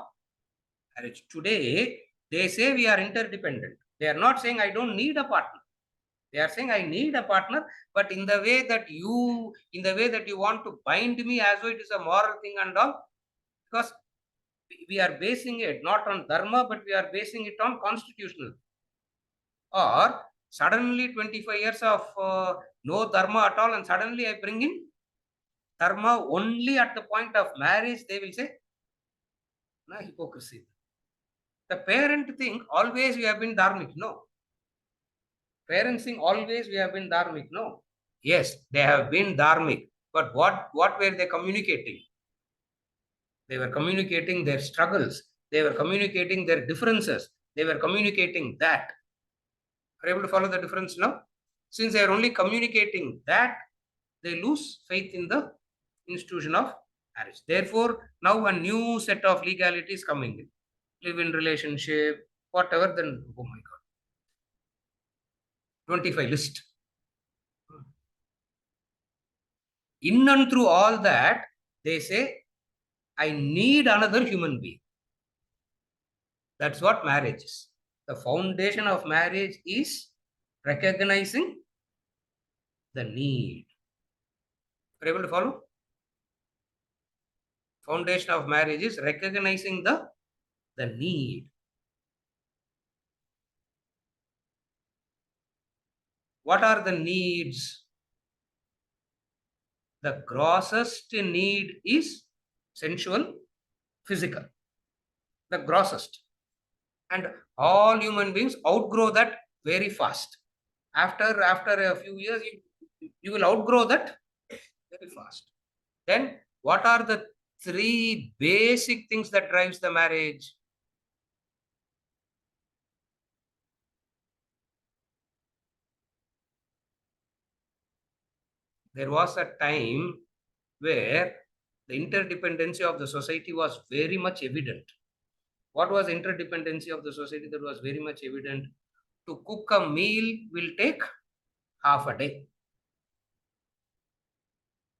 marriage. Today, they say we are interdependent. They are not saying I don't need a partner. They are saying I need a partner, but in the way that you want to bind me as though it is a moral thing and all, because we are basing it not on dharma, but we are basing it on constitutional. Or suddenly 25 years of no dharma at all, and suddenly I bring in dharma only at the point of marriage, they will say, no, hypocrisy. The parent think always we have been dharmic. No. Parents think always we have been dharmic. No. Yes, they have been dharmic. But what were they communicating? They were communicating their struggles. They were communicating their differences. They were communicating that. Are you able to follow the difference now? Since they are only communicating that, they lose faith in the institution of marriage. Therefore, now a new set of legalities coming in. Live-in relationship, whatever, then, oh my God. 25 list. In and through all that, they say, I need another human being. That's what marriage is. The foundation of marriage is recognizing the need. Are you able to follow? Foundation of marriage is recognizing the need. What are the needs? The grossest need is sensual, physical. The grossest. And all human beings outgrow that very fast. After a few years, you will outgrow that very fast. Then what are the three basic things that drives the marriage? There was a time where the interdependency of the society was very much evident. What was interdependency of the society that was very much evident? To cook a meal will take half a day.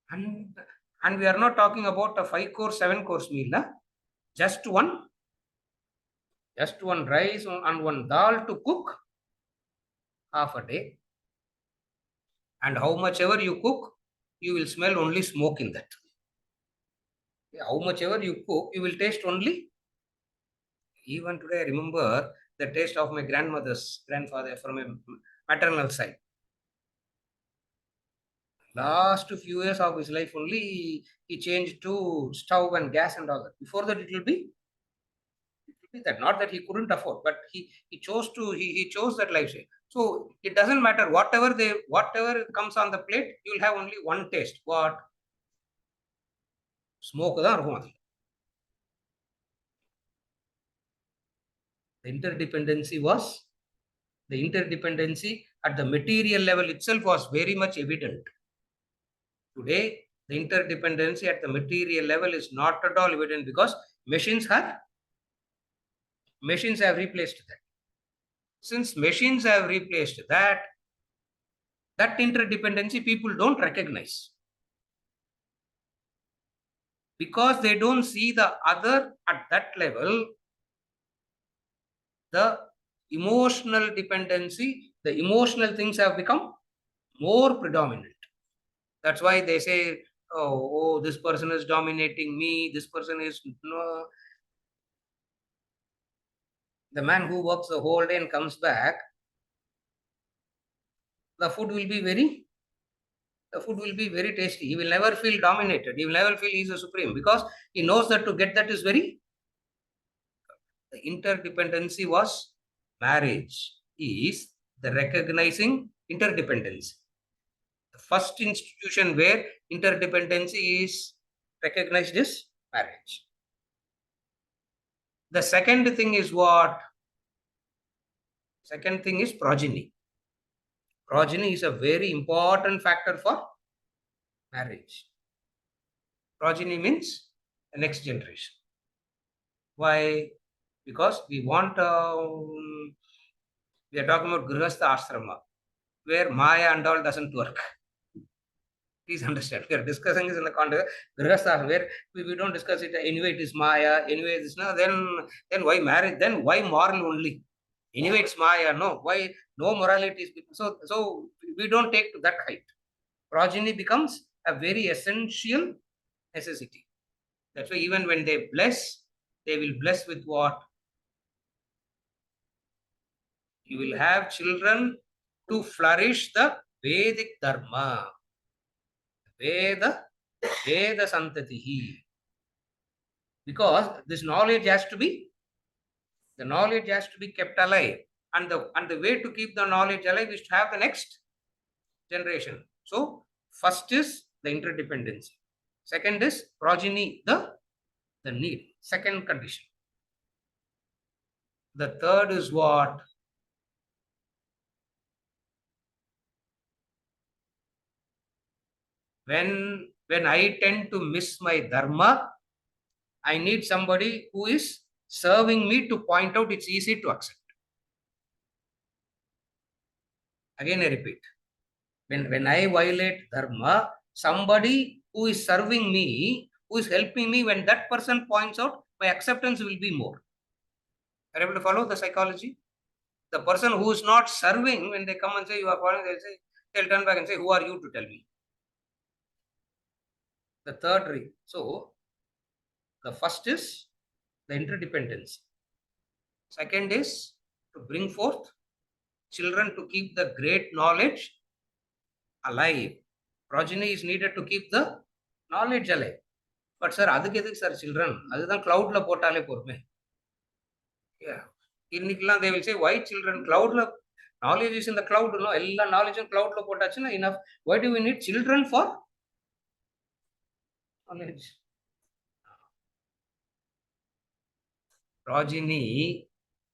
And we are not talking about a 5-course, 7-course meal. Huh? Just one rice and one dal to cook half a day. And how much ever you cook, you will smell only smoke in that. How much ever you cook, you will taste only. Even today, I remember the taste of my grandmother's grandfather from a maternal side. Last few years of his life only, he changed to stove and gas and all that. Before that, it will be that. Not that he couldn't afford, but he chose to he chose that lifestyle. So it doesn't matter whatever comes on the plate, you will have only one taste. What? Smoke தான் இருக்கும் அது. The interdependency at the material level itself was very much evident. Today, the interdependency at the material level is not at all evident because machines have replaced that. Since machines have replaced that interdependency people don't recognize. Because they don't see the other at that level, the emotional dependency, the emotional things have become more predominant. That's why they say, oh, this person is dominating me, this person is... No. The man who works the whole day and comes back, the food will be very tasty. He will never feel dominated. He will never feel he's a supreme because he knows that to get that is very... The interdependency was marriage is the recognizing interdependency. The first institution where interdependency is recognized is marriage. The second thing is what? Second thing is progeny. Progeny is a very important factor for marriage. Progeny means the next generation. Why? Because we want, we are talking about Grihastha Ashrama, where Maya and all doesn't work. Please understand. We are discussing this in the context of Grihastha, where we don't discuss it. Anyway, it is Maya. Anyway, this no. Then why marriage? Then why moral only? Anyway, it's Maya. No, why no morality? So we don't take to that height. Progeny becomes a very essential necessity. That's why even when they bless, they will bless with what? You will have children to flourish the Vedic Dharma. Veda Santatihi. Because this knowledge has to be kept alive. And the way to keep the knowledge alive is to have the next generation. So first is the interdependency. Second is progeny, the need. Second condition. The third is what? When I tend to miss my dharma, I need somebody who is serving me to point out it's easy to accept. Again, I repeat. When I violate dharma, somebody who is serving me, who is helping me, when that person points out, my acceptance will be more. Are you able to follow the psychology? The person who is not serving, when they come and say you are following, they'll turn back and say, who are you to tell me? The third reason. So The first is the interdependency. Second is to bring forth children to keep the great knowledge alive. Progeny is needed to keep the knowledge alive. But sir, அதுக்கு எதுக்கு sir children? அதுதான் cloudல போட்டாலே போருமே. Yeah. இன்னைக்குலாம் they will say, why children? Cloudல knowledge is in the cloud, no? எல்லா knowledge cloudல போட்டாச்சுன்னா enough. Why do we need children for knowledge? Progeny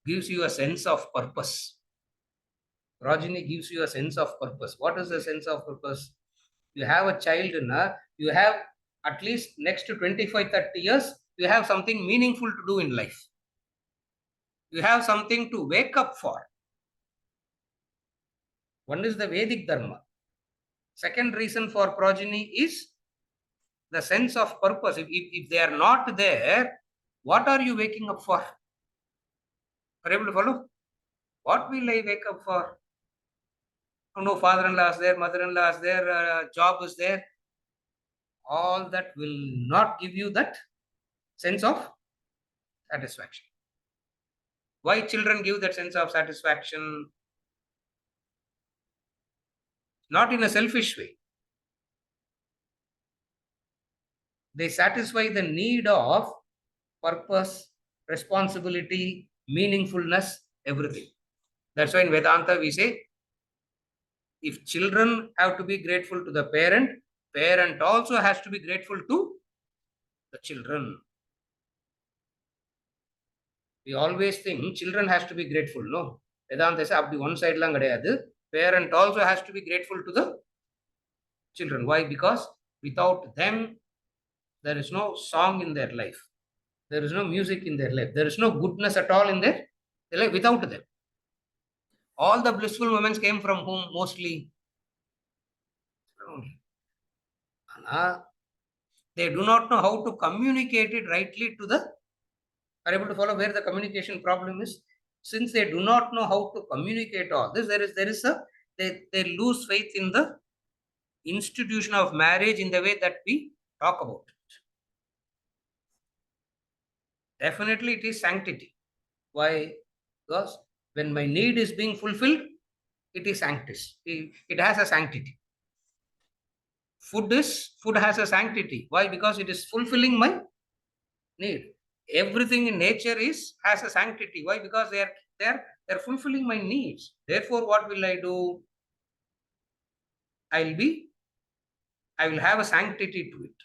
gives you a sense of purpose. Progeny gives you a sense of purpose. What is the sense of purpose? You have a child, you have at least next to 25-30 years, you have something meaningful to do in life. You have something to wake up for. One is the Vedic Dharma. Second reason for progeny is the sense of purpose. If they are not there, what are you waking up for? Are you able to follow? What will I wake up for? Oh, no, father-in-law is there, mother-in-law is there, job is there. All that will not give you that sense of satisfaction. Why children give that sense of satisfaction? Not in a selfish way. They satisfy the need of purpose, responsibility, meaningfulness, everything. That's why in Vedanta we say, if children have to be grateful to the parent, parent also has to be grateful to the children. We always think children has to be grateful. No. Vedanta says, up to one side lang kadayadu. Parent also has to be grateful to the children. Why? Because without them, there is no song in their life. There is no music in their life. There is no goodness at all in their life without them. All the blissful moments came from whom? Mostly. They do not know how to communicate it rightly to the. Are able to follow where the communication problem is? Since they do not know how to communicate all this, they lose faith in the institution of marriage in the way that we talk about it. Definitely it is sanctity. Why? Because when my need is being fulfilled, it is sanctis. It has a sanctity. Food has a sanctity. Why? Because it is fulfilling my need. Everything in nature has a sanctity. Why? Because they're fulfilling my needs. Therefore, what will I do? I will have a sanctity to it.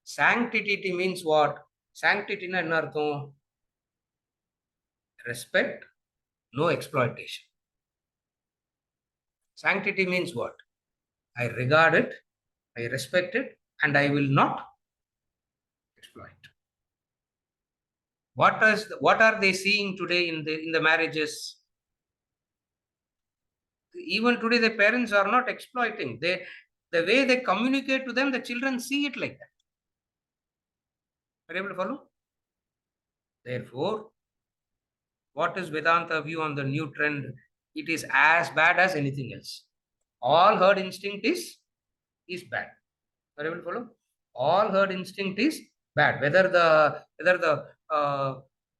Sanctity means what? Sanctity na enna artham? Respect, no exploitation. Sanctity means what? I regard it, I respect it, and I will not exploit. What are they seeing today in the marriages? Even today, the parents are not exploiting. The way they communicate to them, the children see it like that. Are you able to follow? Therefore, what is Vedanta view on the new trend? It is as bad as anything else. All herd instinct is bad. Are you able to follow? All herd instinct is bad. Whether the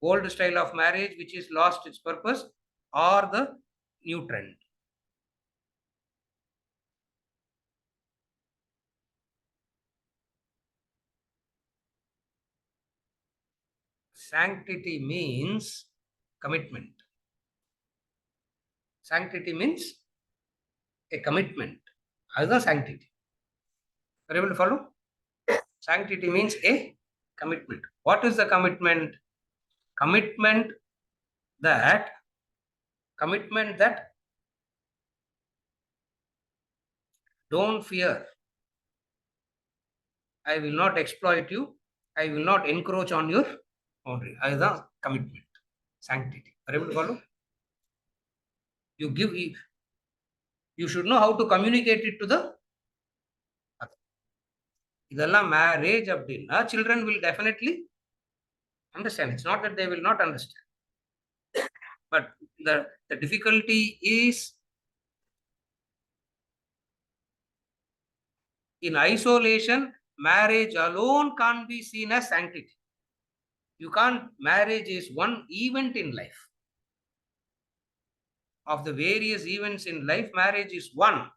old style of marriage, which is lost its purpose, or the new trend. Sanctity means commitment. Sanctity means a commitment. That's sanctity. Are you able to follow? Sanctity means a commitment. What is the commitment? Commitment that don't fear. I will not exploit you. I will not encroach on your boundary. That's the commitment. Sanctity. Are you able to follow? You should know how to communicate it to the other. இதெல்லாம் marriage அப்படின்னா children will definitely understand. It's not that they will not understand. But the difficulty is in isolation, marriage alone can't be seen as sanctity. You can't, marriage is one event in life. Of the various events in life, marriage is one.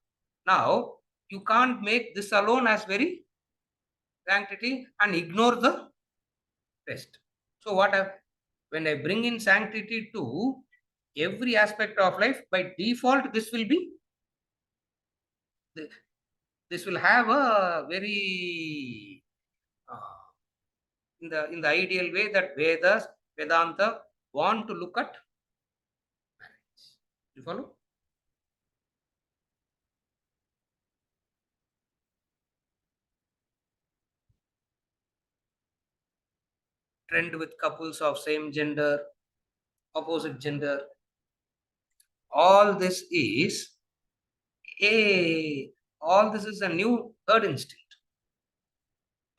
Now, you can't make this alone as very sanctity and ignore the rest. So, when I bring in sanctity to every aspect of life, by default, this will have a very in the ideal way that Vedanta want to look at marriage. You follow? Trend with couples of same gender, opposite gender. All this is a all this is a new herd instinct.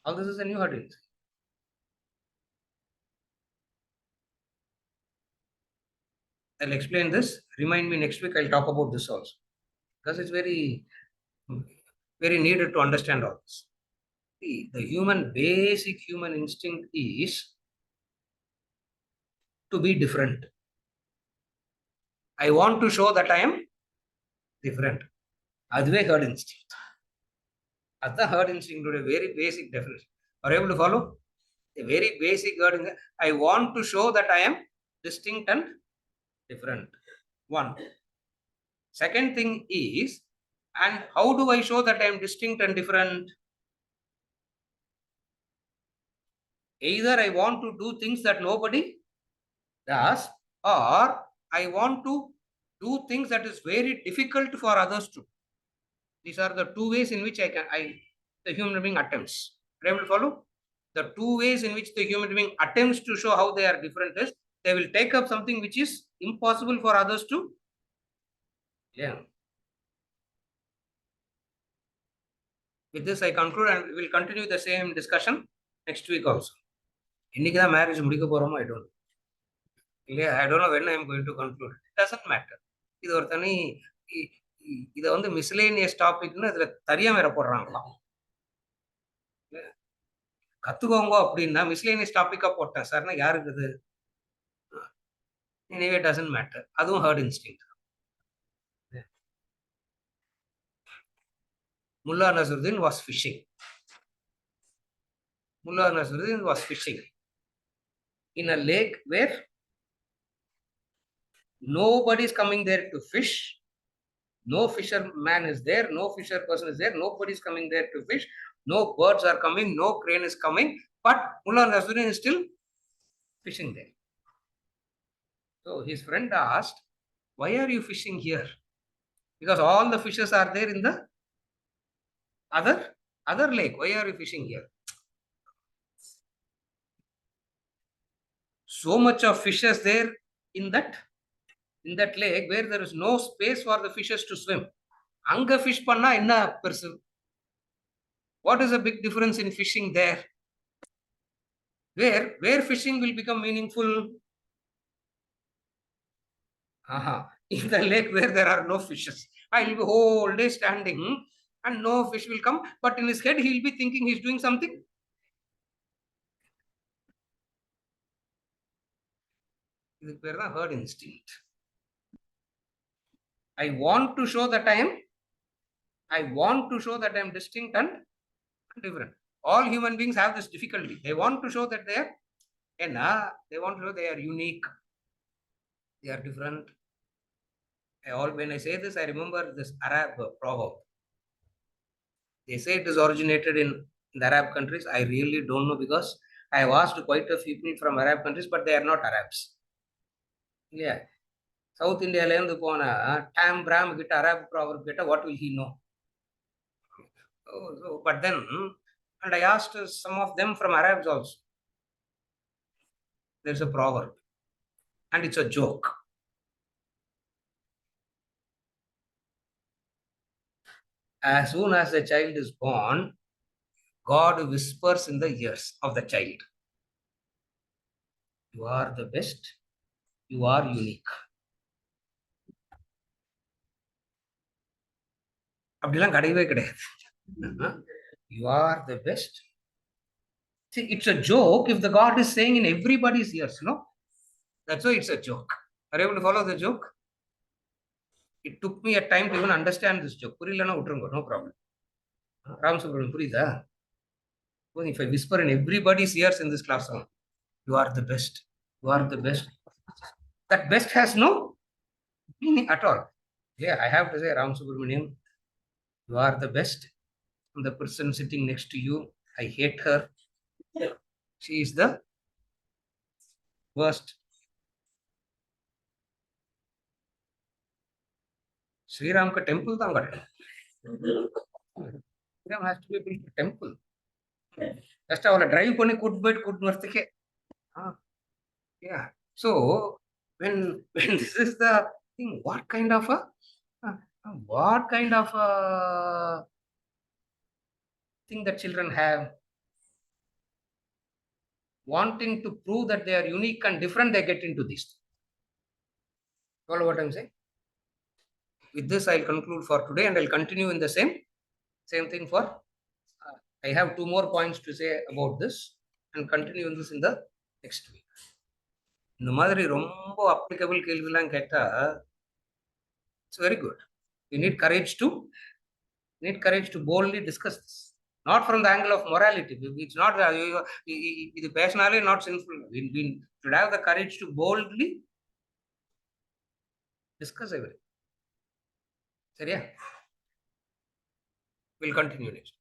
All this is a new herd instinct. I'll explain this. Remind me next week. I'll talk about this also because it's very, very needed to understand all this. The basic human instinct is to be different. I want to show that I am different. Adve herd instinct. That's the herd instinct to a very basic definition. Are you able to follow? A very basic herd instinct. I want to show that I am distinct and different. One. Second thing is, and how do I show that I am distinct and different? Either I want to do things that nobody does, or I want to do things that is very difficult for others to. These are the two ways in which the human being attempts. Are you able to follow? The two ways in which the human being attempts to show how they are different is they will take up something which is impossible for others to learn. With this, I conclude and we will continue the same discussion next week also. இன்னைக்கு தான் marriage முடிக்க போறோமோ I don't இல்லையா I don't know when I am going to conclude it doesn't matter. இது ஒரு தனி இதை வந்து மிஸ்லேனியஸ் டாபிக்னு இதுல தனியா வேற போடுறாங்களாம். கத்துக்கோங்க அப்படின்னா மிஸ்லேனியஸ் டாபிக்கா போட்டேன் சார்னா யாருக்கு இது? Anyway doesn't matter. அதுவும் herd instinct. Mullah Nasruddin was fishing. Mullah Nasruddin was fishing in a lake where nobody is coming there to fish. No fisherman is there. No fisher person is there. Nobody is coming there to fish. No birds are coming. No crane is coming. But Mullah Nasruddin is still fishing there. So his friend asked, "Why are you fishing here?" Because all the fishes are there in the other lake. Why are you fishing here? So much of fishes there in that lake where there is no space for the fishes to swim. Anga fish panna enna persu? What is the big difference in fishing there? Where fishing will become meaningful? In the lake where there are no fishes. I will be whole day standing and no fish will come, but in his head he will be thinking he's doing something. This is the herd instinct. I want to show that I am distinct and different. All human beings have this difficulty. They want to show that they want to show they are unique. They are different. When I say this, I remember this Arab proverb. They say it is originated in the Arab countries. I really don't know because I have asked quite a few people from Arab countries, but they are not Arabs. Yeah. South India land Tam Bram get Arab proverb get what will he know? But then, and I asked some of them from Arabs also. There's a proverb, and it's a joke. As soon as the child is born, God whispers in the ears of the child, "You are the best. You are unique." அப்படிலாம் கிடையவே கிடையாது. You are the best. See, it's a joke if the God is saying in everybody's ears, no? That's why it's a joke. Are you able to follow the joke? It took me a time to even understand this joke. No problem. Ram Subramanian, purida? If I whisper in everybody's ears in this classroom, you are the best. You are the best. That best has no meaning at all. Yeah, I have to say, Ram Subramanian, you are the best. And the person sitting next to you, I hate her. She is the worst. Sri Ram ka temple thaan katta. Sri Ram has to be built a temple. Just a drive koni kudbet kudmartike. Yeah. So when this is the thing, what kind of a thing that children have, wanting to prove that they are unique and different, they get into this. Follow what I'm saying? With this, I'll conclude for today, and I'll continue in the same thing for. I have 2 more points to say about this, and continue in this in the next week. இந்த மாதிரி ரொம்ப applicable கேள்விலாம் கேட்டா, it's very good. You need courage to boldly discuss this. Not from the angle of morality. It's not இது பேசினாலே not sinful. We should have the courage to boldly discuss everything. சரியா? We'll continue next.